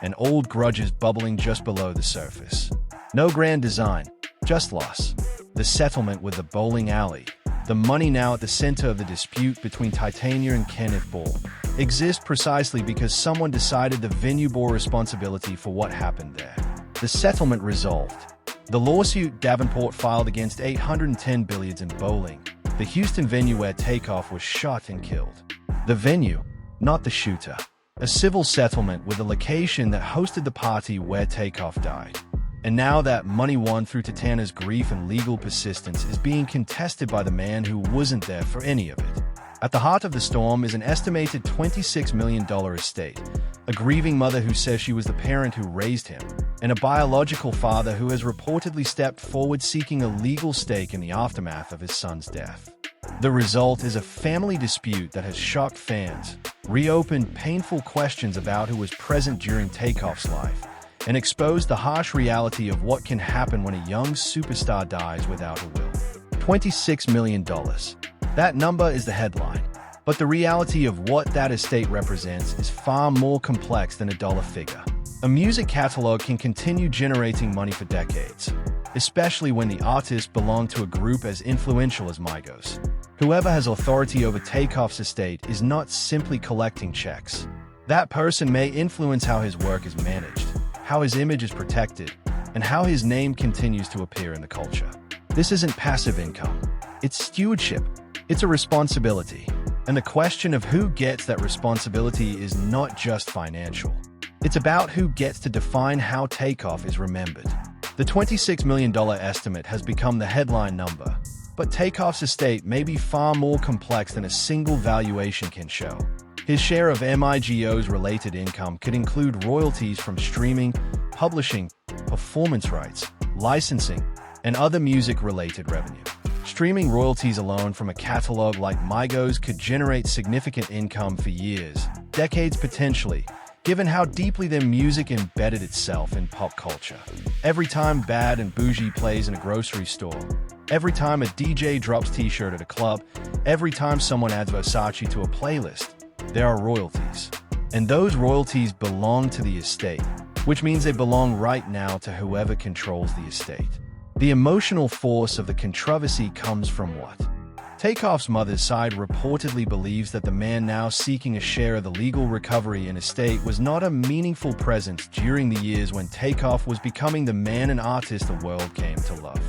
and old grudges bubbling just below the surface. No grand design, just loss. The settlement with the bowling alley, the money now at the center of the dispute between Titania and Kenneth Ball, exists precisely because someone decided the venue bore responsibility for what happened there. The settlement resolved. The lawsuit Davenport filed against 810 Billiards and Bowling, the Houston venue where Takeoff was shot and killed. The venue, not the shooter. A civil settlement with the location that hosted the party where Takeoff died. And now that money won through Titania's grief and legal persistence is being contested by the man who wasn't there for any of it. At the heart of the storm is an estimated $26 million estate, a grieving mother who says she was the parent who raised him, and a biological father who has reportedly stepped forward seeking a legal stake in the aftermath of his son's death. The result is a family dispute that has shocked fans, reopened painful questions about who was present during Takeoff's life, and exposed the harsh reality of what can happen when a young superstar dies without a will. $26 million. That number is the headline, but the reality of what that estate represents is far more complex than a dollar figure. A music catalog can continue generating money for decades, especially when the artist belonged to a group as influential as Migos. Whoever has authority over Takeoff's estate is not simply collecting checks. That person may influence how his work is managed, how his image is protected, and how his name continues to appear in the culture. This isn't passive income. It's stewardship. It's a responsibility. And the question of who gets that responsibility is not just financial. It's about who gets to define how Takeoff is remembered. The $26 million estimate has become the headline number, but Takeoff's estate may be far more complex than a single valuation can show. His share of Migos related income could include royalties from streaming, publishing, performance rights, licensing, and other music-related revenue. Streaming royalties alone from a catalog like Migos could generate significant income for years, decades potentially, given how deeply their music embedded itself in pop culture. Every time Bad and Bougie plays in a grocery store, every time a DJ drops t-shirt at a club, every time someone adds Versace to a playlist, there are royalties. And those royalties belong to the estate, which means they belong right now to whoever controls the estate. The emotional force of the controversy comes from what? Takeoff's mother's side reportedly believes that the man now seeking a share of the legal recovery and estate was not a meaningful presence during the years when Takeoff was becoming the man and artist the world came to love.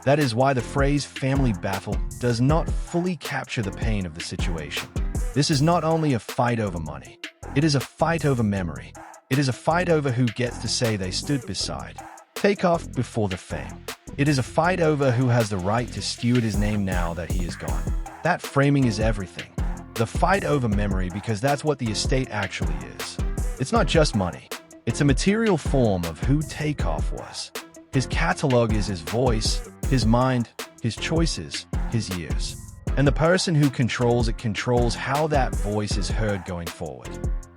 That is why the phrase family battle does not fully capture the pain of the situation. This is not only a fight over money. It is a fight over memory. It is a fight over who gets to say they stood beside Takeoff before the fame. It is a fight over who has the right to steward his name now that he is gone. That framing is everything. The fight over memory, because that's what the estate actually is. It's not just money. It's a material form of who Takeoff was. His catalog is his voice, his mind, his choices, his years. And the person who controls it controls how that voice is heard going forward.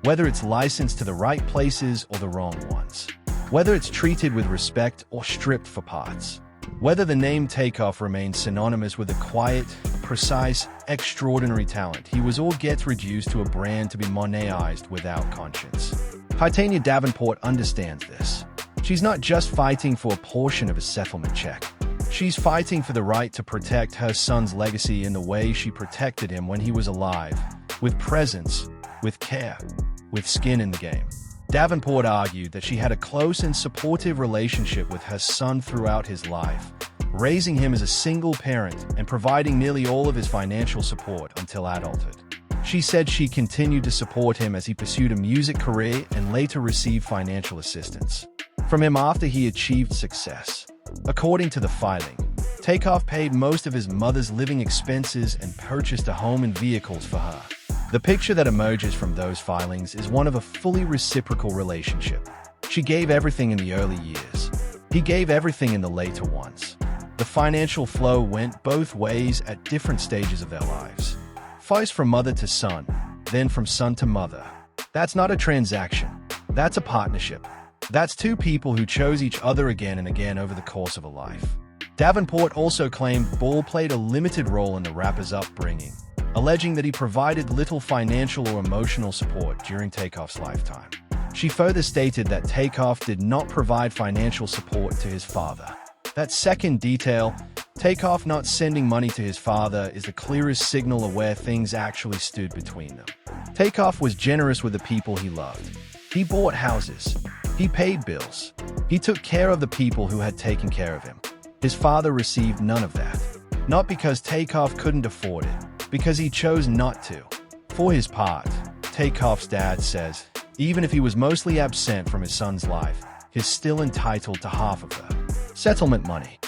Whether it's licensed to the right places or the wrong ones. Whether it's treated with respect or stripped for parts. Whether the name Takeoff remains synonymous with a quiet, precise, extraordinary talent, he was or gets reduced to a brand to be monetized without conscience. Titania Davenport understands this. She's not just fighting for a portion of a settlement check. She's fighting for the right to protect her son's legacy in the way she protected him when he was alive, with presence, with care, with skin in the game. Davenport argued that she had a close and supportive relationship with her son throughout his life, raising him as a single parent and providing nearly all of his financial support until adulthood. She said she continued to support him as he pursued a music career and later received financial assistance from him after he achieved success. According to the filing, Takeoff paid most of his mother's living expenses and purchased a home and vehicles for her. The picture that emerges from those filings is one of a fully reciprocal relationship. She gave everything in the early years. He gave everything in the later ones. The financial flow went both ways at different stages of their lives. First from mother to son, then from son to mother. That's not a transaction. That's a partnership. That's two people who chose each other again and again over the course of a life. Davenport also claimed Ball played a limited role in the rapper's upbringing, alleging that he provided little financial or emotional support during Takeoff's lifetime. She further stated that Takeoff did not provide financial support to his father. That second detail, Takeoff not sending money to his father, is the clearest signal of where things actually stood between them. Takeoff was generous with the people he loved. He bought houses. He paid bills. He took care of the people who had taken care of him. His father received none of that. Not because Takeoff couldn't afford it, because he chose not to. For his part, Takeoff's dad says, even if he was mostly absent from his son's life, he's still entitled to half of the settlement money.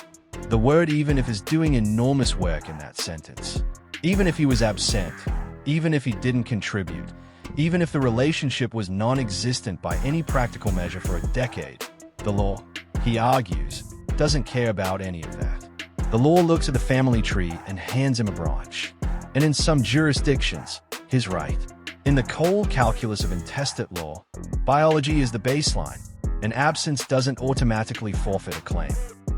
The word even if is doing enormous work in that sentence. Even if he was absent, even if he didn't contribute, even if the relationship was non-existent by any practical measure for a decade, the law, he argues, doesn't care about any of that. The law looks at the family tree and hands him a branch. And in some jurisdictions, his right. In the cold calculus of intestate law, biology is the baseline, and absence doesn't automatically forfeit a claim.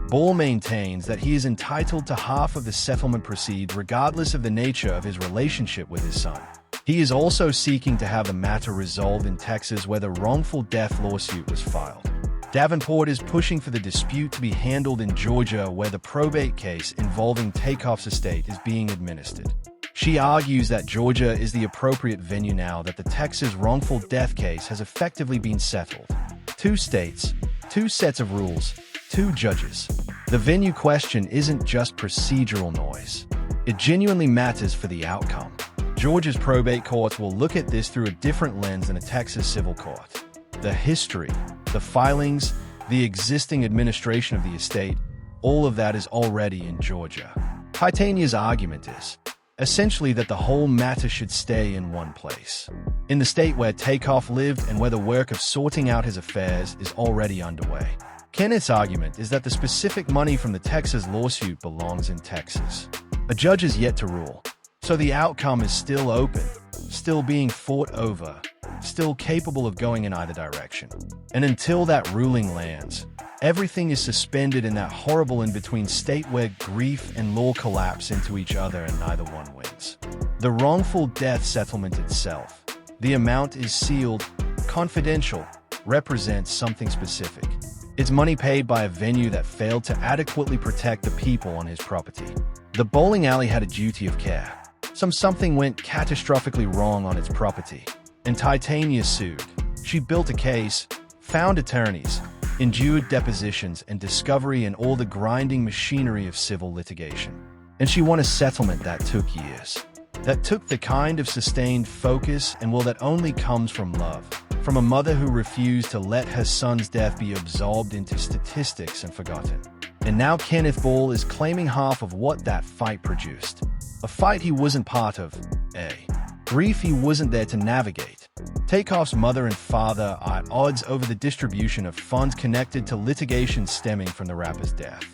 Ball maintains that he is entitled to half of the settlement proceeds regardless of the nature of his relationship with his son. He is also seeking to have the matter resolved in Texas where the wrongful death lawsuit was filed. Davenport is pushing for the dispute to be handled in Georgia where the probate case involving Takeoff's estate is being administered. She argues that Georgia is the appropriate venue now that the Texas wrongful death case has effectively been settled. 2 states, 2 sets of rules, 2 judges. The venue question isn't just procedural noise. It genuinely matters for the outcome. Georgia's probate courts will look at this through a different lens than a Texas civil court. The history, the filings, the existing administration of the estate, all of that is already in Georgia. Titania's argument is, essentially, that the whole matter should stay in one place. In the state where Takeoff lived and where the work of sorting out his affairs is already underway. Kenneth's argument is that the specific money from the Texas lawsuit belongs in Texas. A judge is yet to rule, so the outcome is still open, still being fought over, still capable of going in either direction. And until that ruling lands, everything is suspended in that horrible in-between state where grief and law collapse into each other and neither one wins. The wrongful death settlement itself, the amount is sealed, confidential, represents something specific. It's money paid by a venue that failed to adequately protect the people on his property. The bowling alley had a duty of care. Something went catastrophically wrong on its property, and Titania sued. She built a case, found attorneys, endured depositions and discovery and all the grinding machinery of civil litigation. And she won a settlement that took years. That took the kind of sustained focus and will that only comes from love. From a mother who refused to let her son's death be absorbed into statistics and forgotten. And now Kenneth Ball is claiming half of what that fight produced. A fight he wasn't part of, grief he wasn't there to navigate. Takeoff's mother and father are at odds over the distribution of funds connected to litigation stemming from the rapper's death.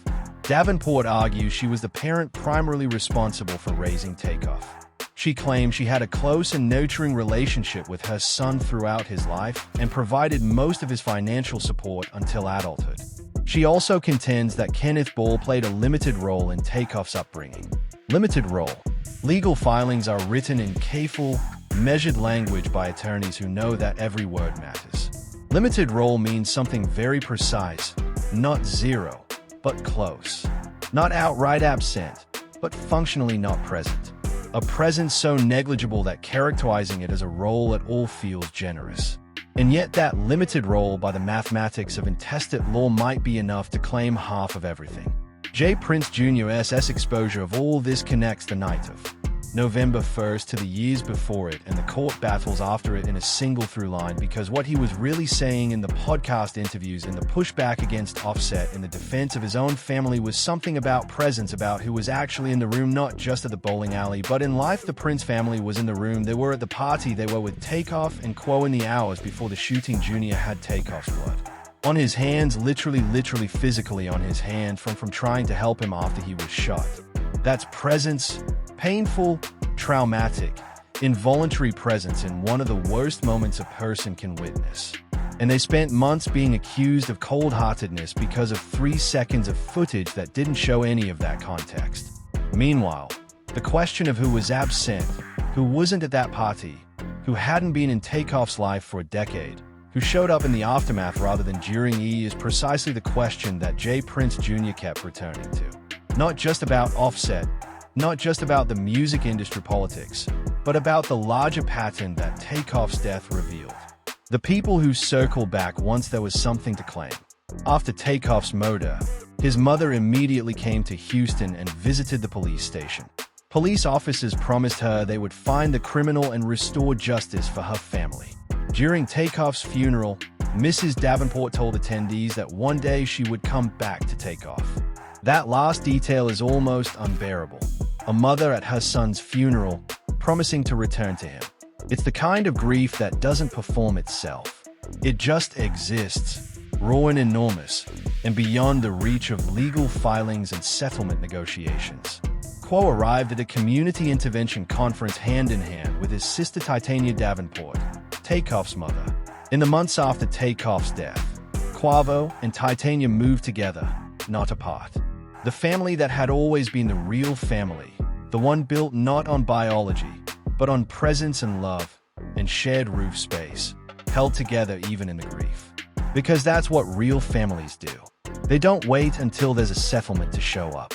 Davenport argues she was the parent primarily responsible for raising Takeoff. She claims she had a close and nurturing relationship with her son throughout his life and provided most of his financial support until adulthood. She also contends that Kenneth Ball played a limited role in Takeoff's upbringing. Limited role. Legal filings are written in careful, measured language by attorneys who know that every word matters. Limited role means something very precise, not zero, but close. Not outright absent, but functionally not present. A presence so negligible that characterizing it as a role at all feels generous. And yet that limited role by the mathematics of intestate law might be enough to claim half of everything. J. Prince Jr.'s exposure of all this connects the night of November 1st to the years before it and the court battles after it in a single through line, because what he was really saying in the podcast interviews and the pushback against Offset in the defense of his own family was something about presence, about who was actually in the room, not just at the bowling alley, but in life. The Prince family was in the room. They were at the party. They were with Takeoff and Quo in the hours before the shooting. Jr. had Takeoff's blood on his hands, literally physically on his hand from trying to help him after he was shot. That's presence. Painful, traumatic, involuntary presence in one of the worst moments a person can witness. And they spent months being accused of cold-heartedness because of 3 seconds of footage that didn't show any of that context. Meanwhile, the question of who was absent, who wasn't at that party, who hadn't been in Takeoff's life for a decade, who showed up in the aftermath rather than during is precisely the question that J. Prince Jr. kept returning to. Not just about Offset, not just about the music industry politics, but about the larger pattern that Takeoff's death revealed. The people who circled back once there was something to claim. After Takeoff's murder, his mother immediately came to Houston and visited the police station. Police officers promised her they would find the criminal and restore justice for her family. During Takeoff's funeral, Mrs. Davenport told attendees that one day she would come back to Takeoff. That last detail is almost unbearable. A mother at her son's funeral, promising to return to him. It's the kind of grief that doesn't perform itself. It just exists, raw and enormous, and beyond the reach of legal filings and settlement negotiations. Quo arrived at a community intervention conference hand in hand with his sister Titania Davenport, Takeoff's mother. In the months after Takeoff's death, Quavo and Titania moved together, not apart. The family that had always been the real family, the one built not on biology, but on presence and love, and shared roof space, held together even in the grief. Because that's what real families do. They don't wait until there's a settlement to show up.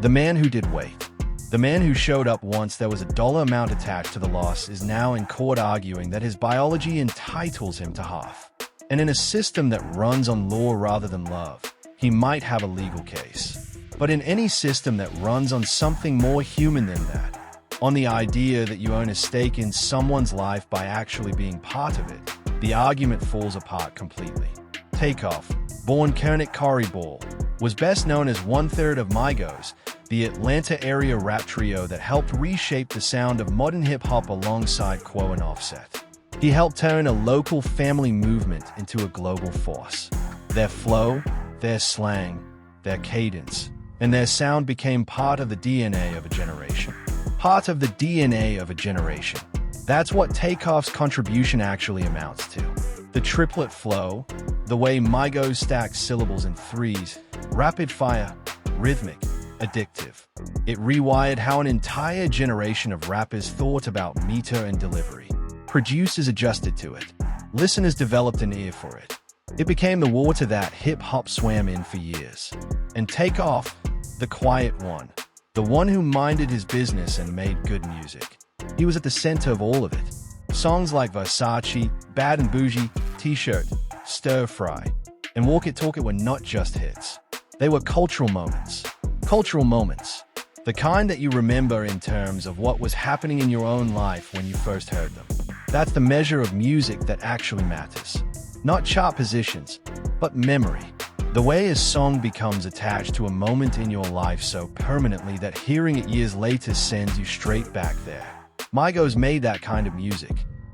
The man who did wait, the man who showed up once there was a dollar amount attached to the loss, is now in court arguing that his biology entitles him to half. And in a system that runs on law rather than love, he might have a legal case. But in any system that runs on something more human than that, on the idea that you own a stake in someone's life by actually being part of it, the argument falls apart completely. Takeoff, born Kernick Corey Ball, was best known as one-third of Migos, the Atlanta area rap trio that helped reshape the sound of modern hip-hop alongside Quo and Offset. He helped turn a local family movement into a global force. Their flow, their slang, their cadence, and their sound became part of the DNA of a generation. Part of the DNA of a generation. That's what Takeoff's contribution actually amounts to. The triplet flow, the way Migos stacked syllables in threes, rapid fire, rhythmic, addictive. It rewired how an entire generation of rappers thought about meter and delivery. Producers adjusted to it. Listeners developed an ear for it. It became the water that hip-hop swam in for years. And Takeoff, the quiet one, the one who minded his business and made good music. He was at the center of all of it. Songs like Versace, Bad and Bougie, T-Shirt, Stir Fry, and Walk It Talk It were not just hits. They were cultural moments. Cultural moments. The kind that you remember in terms of what was happening in your own life when you first heard them. That's the measure of music that actually matters. Not chart positions, but memory. The way a song becomes attached to a moment in your life so permanently that hearing it years later sends you straight back there. Migos made that kind of music.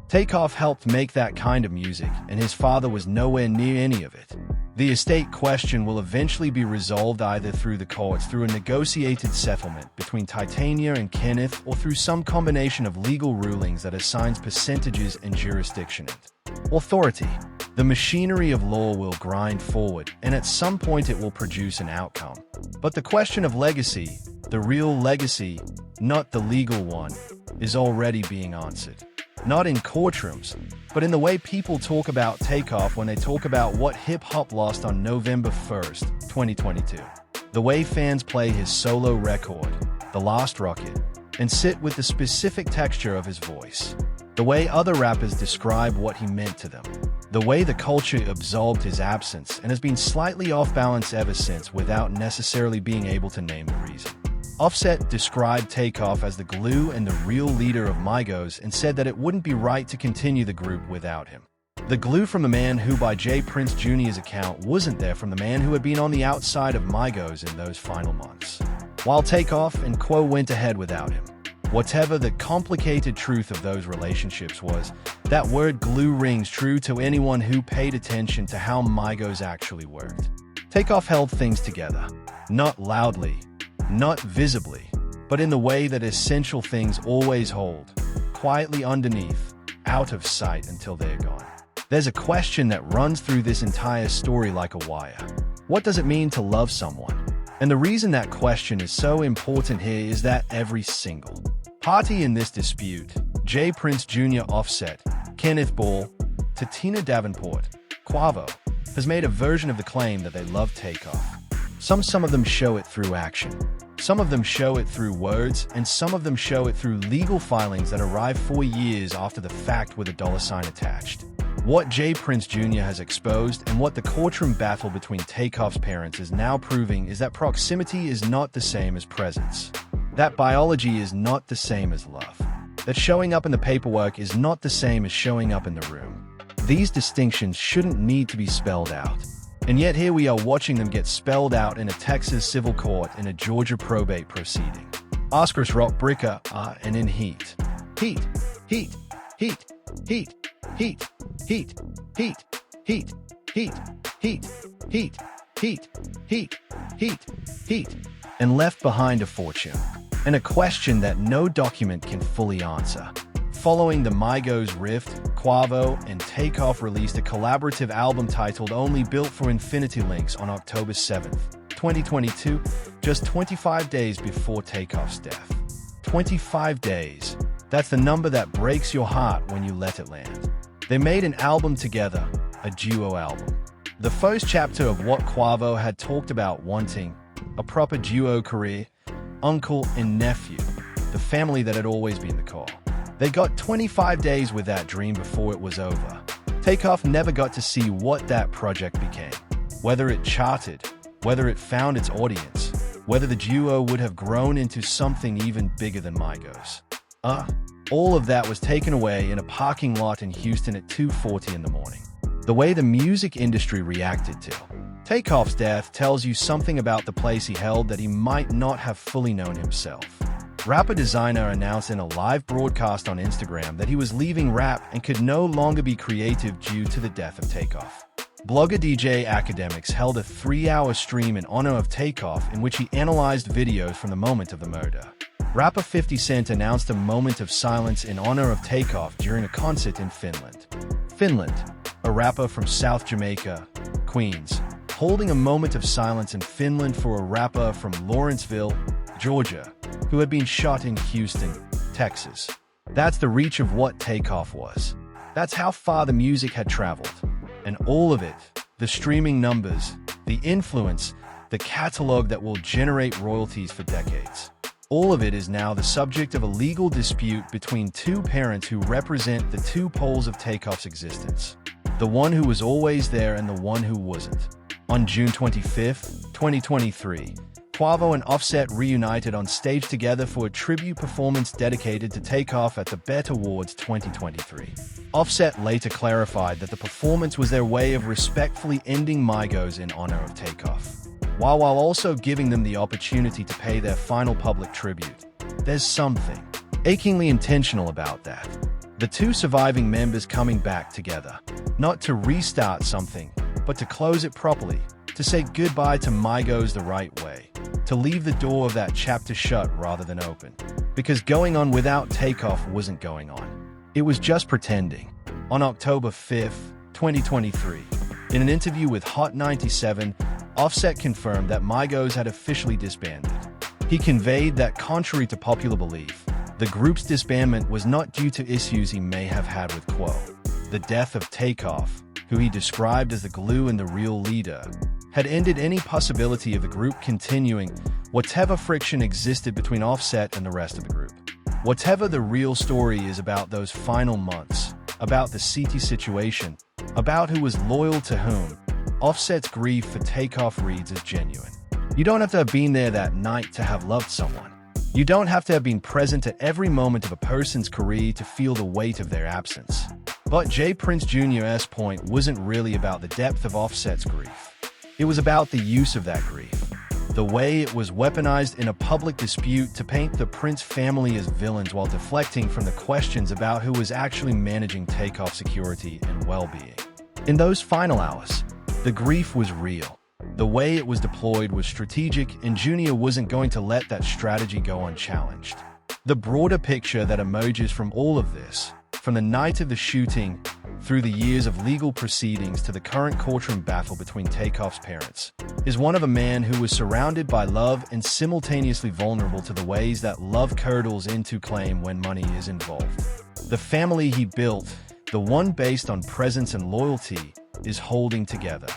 Takeoff helped make that kind of music, and his father was nowhere near any of it. The estate question will eventually be resolved either through the courts, through a negotiated settlement between Titania and Kenneth, or through some combination of legal rulings that assigns percentages and jurisdiction and authority. The machinery of law will grind forward, and at some point it will produce an outcome. But the question of legacy, the real legacy, not the legal one, is already being answered. Not in courtrooms, but in the way people talk about Takeoff when they talk about what hip-hop lost on November 1st, 2022. The way fans play his solo record, The Last Rocket, and sit with the specific texture of his voice. The way other rappers describe what he meant to them. The way the culture absorbed his absence and has been slightly off balance ever since without necessarily being able to name the reason. Offset described Takeoff as the glue and the real leader of Migos and said that it wouldn't be right to continue the group without him. The glue from a man who, by J. Prince Jr.'s account, wasn't there from the man who had been on the outside of Migos in those final months. While Takeoff and Quo went ahead without him. Whatever the complicated truth of those relationships was, that word glue rings true to anyone who paid attention to how Migos actually worked. Takeoff held things together, not loudly, not visibly, but in the way that essential things always hold, quietly underneath, out of sight until they're gone. There's a question that runs through this entire story like a wire. What does it mean to love someone? And the reason that question is so important here is that every single party in this dispute, J. Prince Jr. Offset, Kenneth Ball, Tatina Davenport, Quavo, has made a version of the claim that they love Takeoff. Some of them show it through action. Some of them show it through words, and some of them show it through legal filings that arrive 4 years after the fact with a $ attached. What J. Prince Jr. has exposed and what the courtroom battle between Takeoff's parents is now proving is that proximity is not the same as presence. That biology is not the same as love. That showing up in the paperwork is not the same as showing up in the room. These distinctions shouldn't need to be spelled out. And yet here we are watching them get spelled out in a Texas civil court in a Georgia probate proceeding. Oscars rock bricker and in heat. Heat, heat, heat, heat, heat, heat, heat, heat, heat, heat, heat, heat, heat, heat, heat, and left behind a fortune. And a question that no document can fully answer. Following the Migos rift, Quavo and Takeoff released a collaborative album titled Only Built for Infinity Links on October 7th, 2022, just 25 days before Takeoff's death. 25 days. That's the number that breaks your heart when you let it land. They made an album together, a duo album. The first chapter of what Quavo had talked about wanting, a proper duo career, uncle and nephew, the family that had always been the call. They got 25 days with that dream before it was over. Takeoff never got to see what that project became. Whether it charted, whether it found its audience, whether the duo would have grown into something even bigger than Migos. All of that was taken away in a parking lot in Houston at 2:40 in the morning. The way the music industry reacted to Takeoff's death tells you something about the place he held that he might not have fully known himself. Rapper Designer announced in a live broadcast on Instagram that he was leaving rap and could no longer be creative due to the death of Takeoff. Blogger DJ Academics held a 3-hour stream in honor of Takeoff in which he analyzed videos from the moment of the murder. Rapper 50 Cent announced a moment of silence in honor of Takeoff during a concert in Finland. Finland, a rapper from South Jamaica, Queens, holding a moment of silence in Finland for a rapper from Lawrenceville, Georgia, who had been shot in Houston, Texas. That's the reach of what Takeoff was. That's how far the music had traveled. And all of it, the streaming numbers, the influence, the catalog that will generate royalties for decades. All of it is now the subject of a legal dispute between two parents who represent the two poles of Takeoff's existence. The one who was always there and the one who wasn't. On June 25th, 2023, Quavo and Offset reunited on stage together for a tribute performance dedicated to Takeoff at the BET Awards 2023. Offset later clarified that the performance was their way of respectfully ending Migos in honor of Takeoff, while also giving them the opportunity to pay their final public tribute. There's something achingly intentional about that. The two surviving members coming back together, not to restart something, but to close it properly, to say goodbye to Migos the right way, to leave the door of that chapter shut rather than open. Because going on without Takeoff wasn't going on. It was just pretending. On October 5th, 2023. In an interview with Hot 97, Offset confirmed that Migos had officially disbanded. He conveyed that, contrary to popular belief, the group's disbandment was not due to issues he may have had with Quo. The death of Takeoff, who he described as the glue and the real leader, had ended any possibility of the group continuing whatever friction existed between Offset and the rest of the group. Whatever the real story is about those final months, about the CT situation, about who was loyal to whom, Offset's grief for Takeoff reads as genuine. You don't have to have been there that night to have loved someone. You don't have to have been present at every moment of a person's career to feel the weight of their absence. But J. Prince Jr.'s point wasn't really about the depth of Offset's grief. It was about the use of that grief. The way it was weaponized in a public dispute to paint the Prince family as villains while deflecting from the questions about who was actually managing Takeoff security and well-being. In those final hours, the grief was real. The way it was deployed was strategic, and Junior wasn't going to let that strategy go unchallenged. The broader picture that emerges from all of this, from the night of the shooting, through the years of legal proceedings to the current courtroom battle between Takeoff's parents, is one of a man who was surrounded by love and simultaneously vulnerable to the ways that love curdles into claim when money is involved. The family he built, the one based on presence and loyalty, is holding together.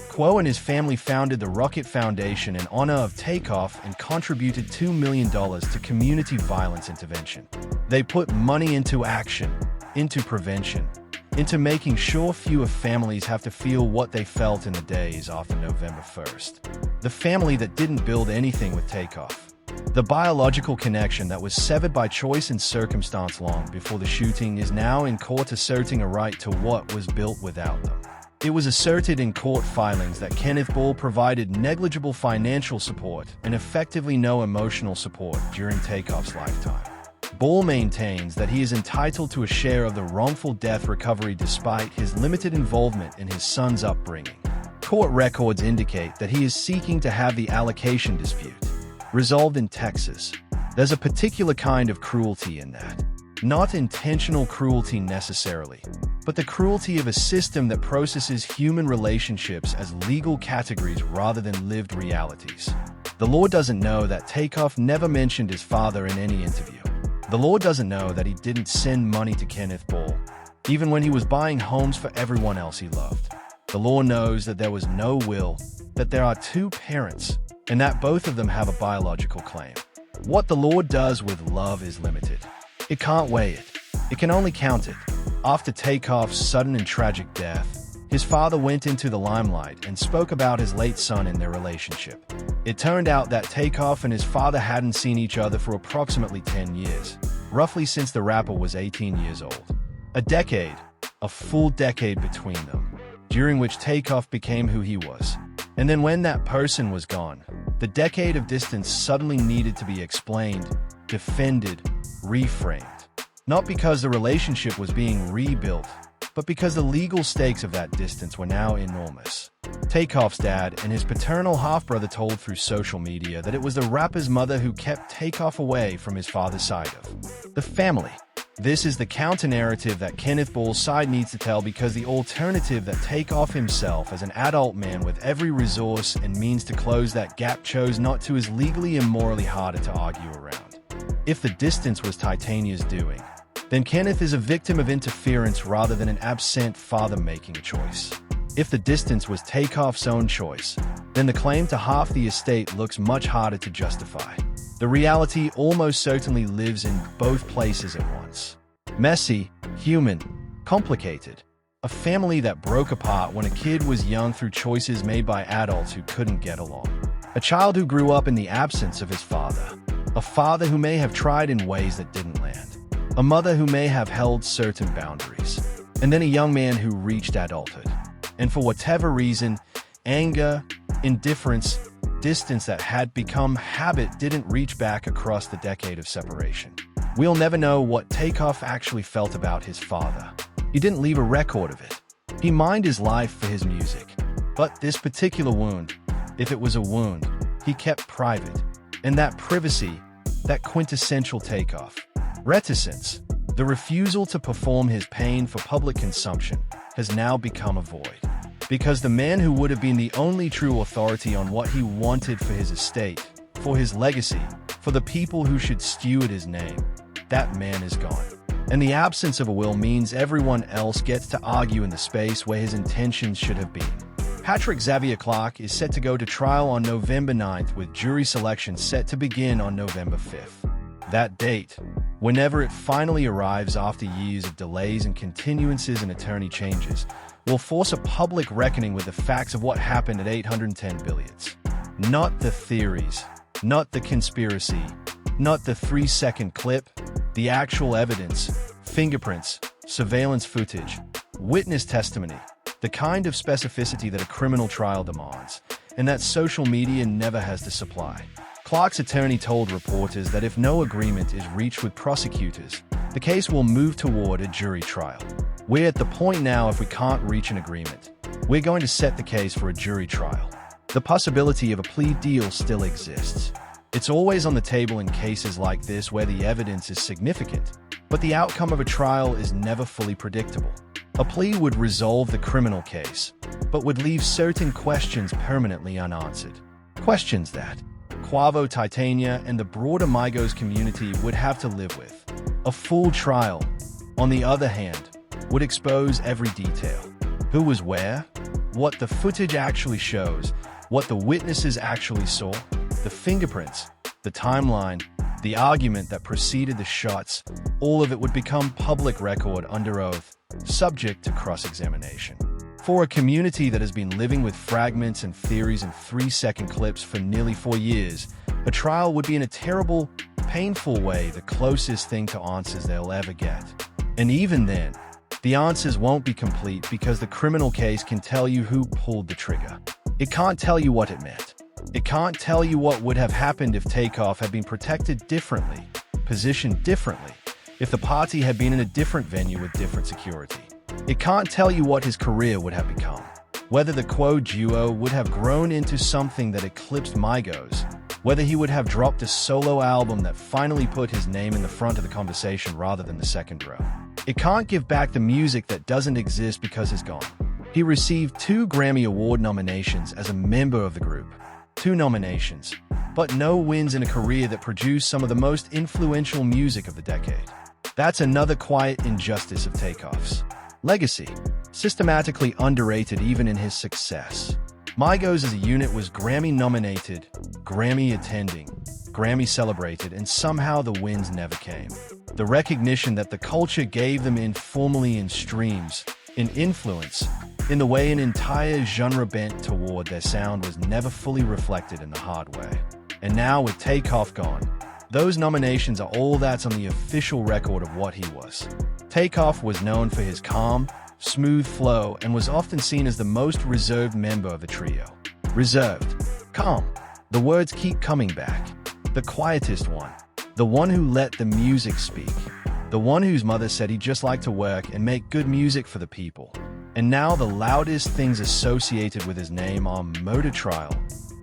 Quo and his family founded the Rocket Foundation in honor of Takeoff and contributed $2 million to community violence intervention. They put money into action, into prevention, into making sure fewer families have to feel what they felt in the days after November 1st. The family that didn't build anything with Takeoff. The biological connection that was severed by choice and circumstance long before the shooting is now in court asserting a right to what was built without them. It was asserted in court filings that Kenneth Ball provided negligible financial support and effectively no emotional support during Takeoff's lifetime. Ball maintains that he is entitled to a share of the wrongful death recovery despite his limited involvement in his son's upbringing. Court records indicate that he is seeking to have the allocation dispute resolved in Texas. There's a particular kind of cruelty in that. Not intentional cruelty necessarily, but the cruelty of a system that processes human relationships as legal categories rather than lived realities. The law doesn't know that Takeoff never mentioned his father in any interview. The law doesn't know that he didn't send money to Kenneth Ball, even when he was buying homes for everyone else he loved. The law knows that there was no will, that there are two parents, and that both of them have a biological claim. What the law does with love is limited. It can't weigh it. It can only count it. After Takeoff's sudden and tragic death, his father went into the limelight and spoke about his late son and their relationship. It turned out that Takeoff and his father hadn't seen each other for approximately 10 years, roughly since the rapper was 18 years old. A decade, a full decade between them, during which Takeoff became who he was. And then when that person was gone, the decade of distance suddenly needed to be explained, defended, reframed. Not because the relationship was being rebuilt, but because the legal stakes of that distance were now enormous. Takeoff's dad and his paternal half-brother told through social media that it was the rapper's mother who kept Takeoff away from his father's side of the family. This is the counter-narrative that Kenneth Ball's side needs to tell, because the alternative that Takeoff himself, as an adult man with every resource and means to close that gap, chose not to, is legally and morally harder to argue around. If the distance was Titania's doing, then Kenneth is a victim of interference rather than an absent father making a choice. If the distance was Takeoff's own choice, then the claim to half the estate looks much harder to justify. The reality almost certainly lives in both places at once. Messy, human, complicated. A family that broke apart when a kid was young through choices made by adults who couldn't get along. A child who grew up in the absence of his father. A father who may have tried in ways that didn't land. A mother who may have held certain boundaries. And then a young man who reached adulthood. And for whatever reason, anger, indifference, distance that had become habit didn't reach back across the decade of separation. We'll never know what Takeoff actually felt about his father. He didn't leave a record of it. He mined his life for his music. But this particular wound, if it was a wound, he kept private. And that privacy, that quintessential Takeoff reticence, The refusal to perform his pain for public consumption has now become a void. Because the man who would have been the only true authority on what he wanted for his estate, for his legacy, for the people who should steward his name, that man is gone. And the absence of a will means everyone else gets to argue in the space where his intentions should have been. Patrick Xavier Clark is set to go to trial on November 9th, with jury selection set to begin on November 5th. That date, whenever it finally arrives after years of delays and continuances and attorney changes, will force a public reckoning with the facts of what happened at 810 Billiards. Not the theories, not the conspiracy, not the 3-second clip, the actual evidence, fingerprints, surveillance footage, witness testimony, the kind of specificity that a criminal trial demands, and that social media never has to supply. Clark's attorney told reporters that if no agreement is reached with prosecutors, the case will move toward a jury trial. We're at the point now, if we can't reach an agreement, we're going to set the case for a jury trial. The possibility of a plea deal still exists. It's always on the table in cases like this where the evidence is significant, but the outcome of a trial is never fully predictable. A plea would resolve the criminal case, but would leave certain questions permanently unanswered. Questions that Quavo Titania and the broader Migos community would have to live with. A full trial, on the other hand, would expose every detail. Who was where, what the footage actually shows, what the witnesses actually saw, the fingerprints, the timeline, the argument that preceded the shots. All of it would become public record under oath, subject to cross-examination. For a community that has been living with fragments and theories and 3-second clips for nearly 4 years, a trial would be in a terrible, painful way the closest thing to answers they'll ever get. And even then, the answers won't be complete because the criminal case can tell you who pulled the trigger. It can't tell you what it meant. It can't tell you what would have happened if Takeoff had been protected differently, positioned differently, if the party had been in a different venue with different security. It can't tell you what his career would have become, whether the Quo duo would have grown into something that eclipsed Migos, whether he would have dropped a solo album that finally put his name in the front of the conversation rather than the second row. It can't give back the music that doesn't exist because it's gone. He received 2 Grammy Award nominations as a member of the group. 2 nominations, but no wins in a career that produced some of the most influential music of the decade. That's another quiet injustice of Takeoff's legacy, systematically underrated even in his success. Migos as a unit was Grammy-nominated, Grammy-attending, Grammy-celebrated, and somehow the wins never came. The recognition that the culture gave them informally in streams, in influence, in the way an entire genre bent toward their sound was never fully reflected in the hard way. And now with Takeoff gone, those nominations are all that's on the official record of what he was. Takeoff was known for his calm, smooth flow and was often seen as the most reserved member of the trio. Reserved, calm, the words keep coming back. The quietest one, the one who let the music speak, the one whose mother said he'd just like to work and make good music for the people. And now the loudest things associated with his name are murder trial,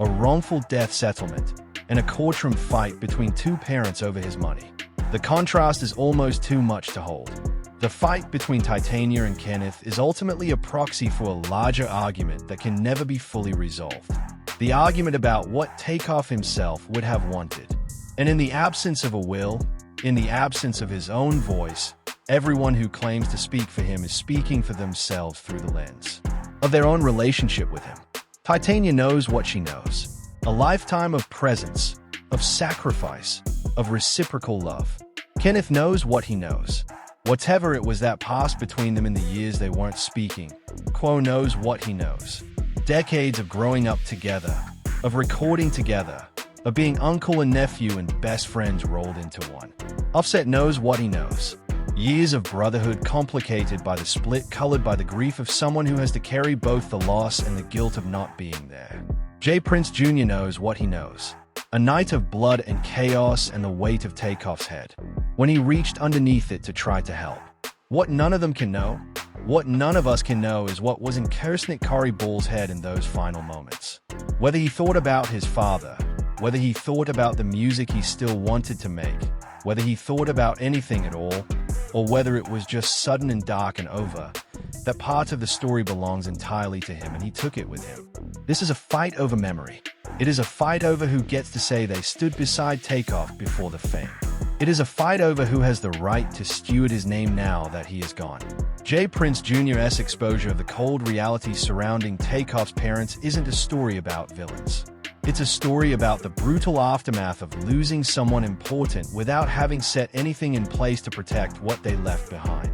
a wrongful death settlement, and a courtroom fight between 2 parents over his money. The contrast is almost too much to hold. The fight between Titania and Kenneth is ultimately a proxy for a larger argument that can never be fully resolved. The argument about what Takeoff himself would have wanted. And in the absence of a will, in the absence of his own voice, everyone who claims to speak for him is speaking for themselves through the lens of their own relationship with him. Titania knows what she knows. A lifetime of presence, of sacrifice, of reciprocal love. Kenneth knows what he knows. Whatever it was that passed between them in the years they weren't speaking, Quo knows what he knows. Decades of growing up together, of recording together, of being uncle and nephew and best friends rolled into one. Offset knows what he knows. Years of brotherhood complicated by the split, colored by the grief of someone who has to carry both the loss and the guilt of not being there. J. Prince Jr. knows what he knows. A night of blood and chaos and the weight of Takeoff's head, when he reached underneath it to try to help. What none of them can know, what none of us can know is what was in Kirsnick Corey Ball's head in those final moments. Whether he thought about his father, whether he thought about the music he still wanted to make, whether he thought about anything at all, or whether it was just sudden and dark and over, that part of the story belongs entirely to him and he took it with him. This is a fight over memory. It is a fight over who gets to say they stood beside Takeoff before the fame. It is a fight over who has the right to steward his name now that he is gone. J. Prince Jr.'s exposure of the cold reality surrounding Takeoff's parents isn't a story about villains. It's a story about the brutal aftermath of losing someone important without having set anything in place to protect what they left behind.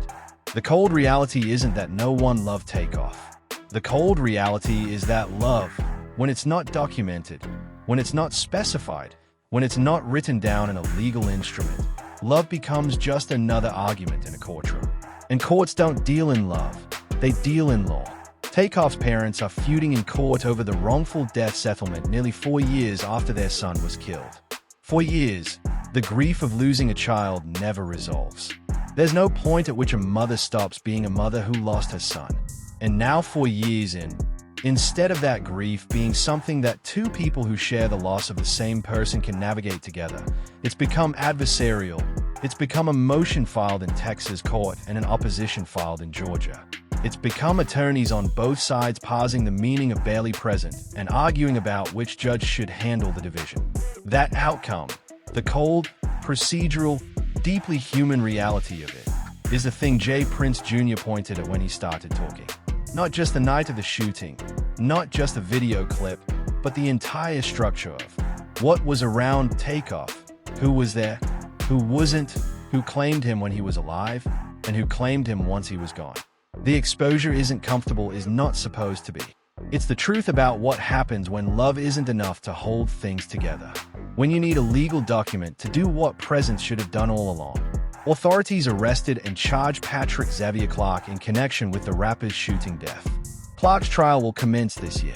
The cold reality isn't that no one loved Takeoff. The cold reality is that love, when it's not documented, when it's not specified, when it's not written down in a legal instrument, love becomes just another argument in a courtroom. And courts don't deal in love, they deal in law. Takeoff's parents are feuding in court over the wrongful death settlement nearly 4 years after their son was killed. For years, the grief of losing a child never resolves. There's no point at which a mother stops being a mother who lost her son. And now 4 years in, instead of that grief being something that two people who share the loss of the same person can navigate together, it's become adversarial. It's become a motion filed in Texas court and an opposition filed in Georgia. It's become attorneys on both sides parsing the meaning of barely present and arguing about which judge should handle the division. That outcome, the cold, procedural, deeply human reality of it, is the thing J. Prince Jr. pointed at when he started talking. Not just the night of the shooting, not just a video clip, but the entire structure of what was around Takeoff, who was there, who wasn't, who claimed him when he was alive, and who claimed him once he was gone. The exposure isn't comfortable is not supposed to be. It's the truth about what happens when love isn't enough to hold things together. When you need a legal document to do what presence should have done all along. Authorities arrested and charged Patrick Xavier Clark in connection with the rapper's shooting death. Clark's trial will commence this year.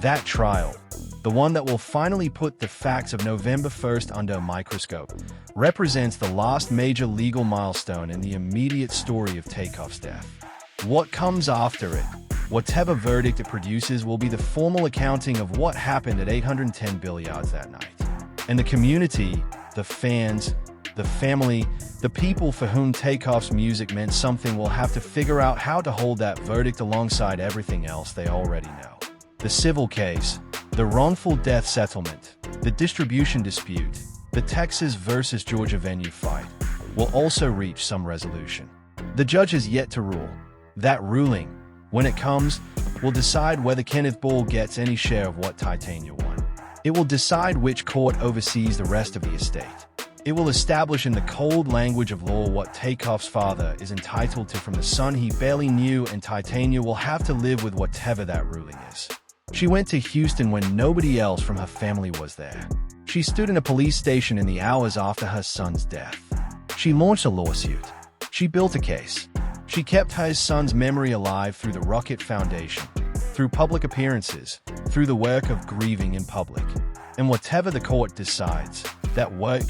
That trial, the one that will finally put the facts of November 1st under a microscope, represents the last major legal milestone in the immediate story of Takeoff's death. What comes after it, whatever verdict it produces, will be the formal accounting of what happened at 810 Billiards that night. And the community, the fans, the family, the people for whom Takeoff's music meant something will have to figure out how to hold that verdict alongside everything else they already know. The civil case, the wrongful death settlement, the distribution dispute, the Texas versus Georgia venue fight, will also reach some resolution. The judge has yet to rule. That ruling, when it comes, will decide whether Kenneth Ball gets any share of what Titania won. It will decide which court oversees the rest of the estate. It will establish in the cold language of law what Takeoff's father is entitled to from the son he barely knew, and Titania will have to live with whatever that ruling is. She went to Houston when nobody else from her family was there. She stood in a police station in the hours after her son's death. She launched a lawsuit. She built a case. She kept her son's memory alive through the Rocket Foundation, through public appearances, through the work of grieving in public. And whatever the court decides, that work,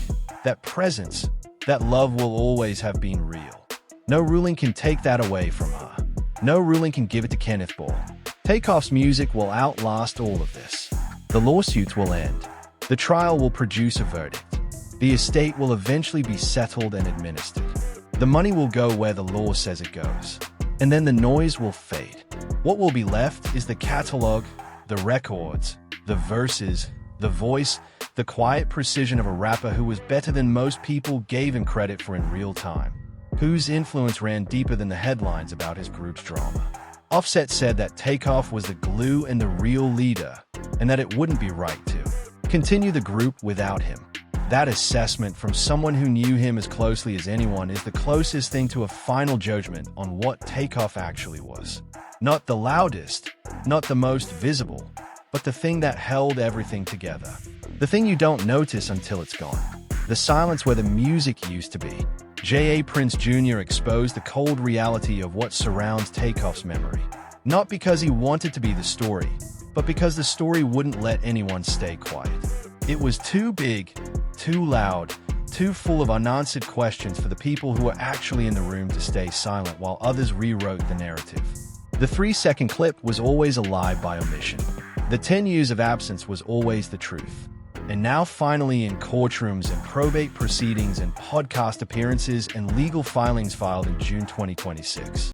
that presence, that love will always have been real. No ruling can take that away from her. No ruling can give it to Kenneth Ball. Takeoff's music will outlast all of this. The lawsuits will end. The trial will produce a verdict. The estate will eventually be settled and administered. The money will go where the law says it goes. And then the noise will fade. What will be left is the catalog, the records, the verses, the voice, the quiet precision of a rapper who was better than most people gave him credit for in real time, whose influence ran deeper than the headlines about his group's drama. Offset said that Takeoff was the glue and the real leader, and that it wouldn't be right to continue the group without him. That assessment from someone who knew him as closely as anyone is the closest thing to a final judgment on what Takeoff actually was. Not the loudest, not the most visible, but the thing that held everything together. The thing you don't notice until it's gone. The silence where the music used to be. J.A. Prince Jr. exposed the cold reality of what surrounds Takeoff's memory. Not because he wanted to be the story, but because the story wouldn't let anyone stay quiet. It was too big, too loud, too full of unanswered questions for the people who were actually in the room to stay silent while others rewrote the narrative. The 3-second clip was always a lie by omission. The 10 years of absence was always the truth. and now finally in courtrooms and probate proceedings and podcast appearances and legal filings filed in June 2026.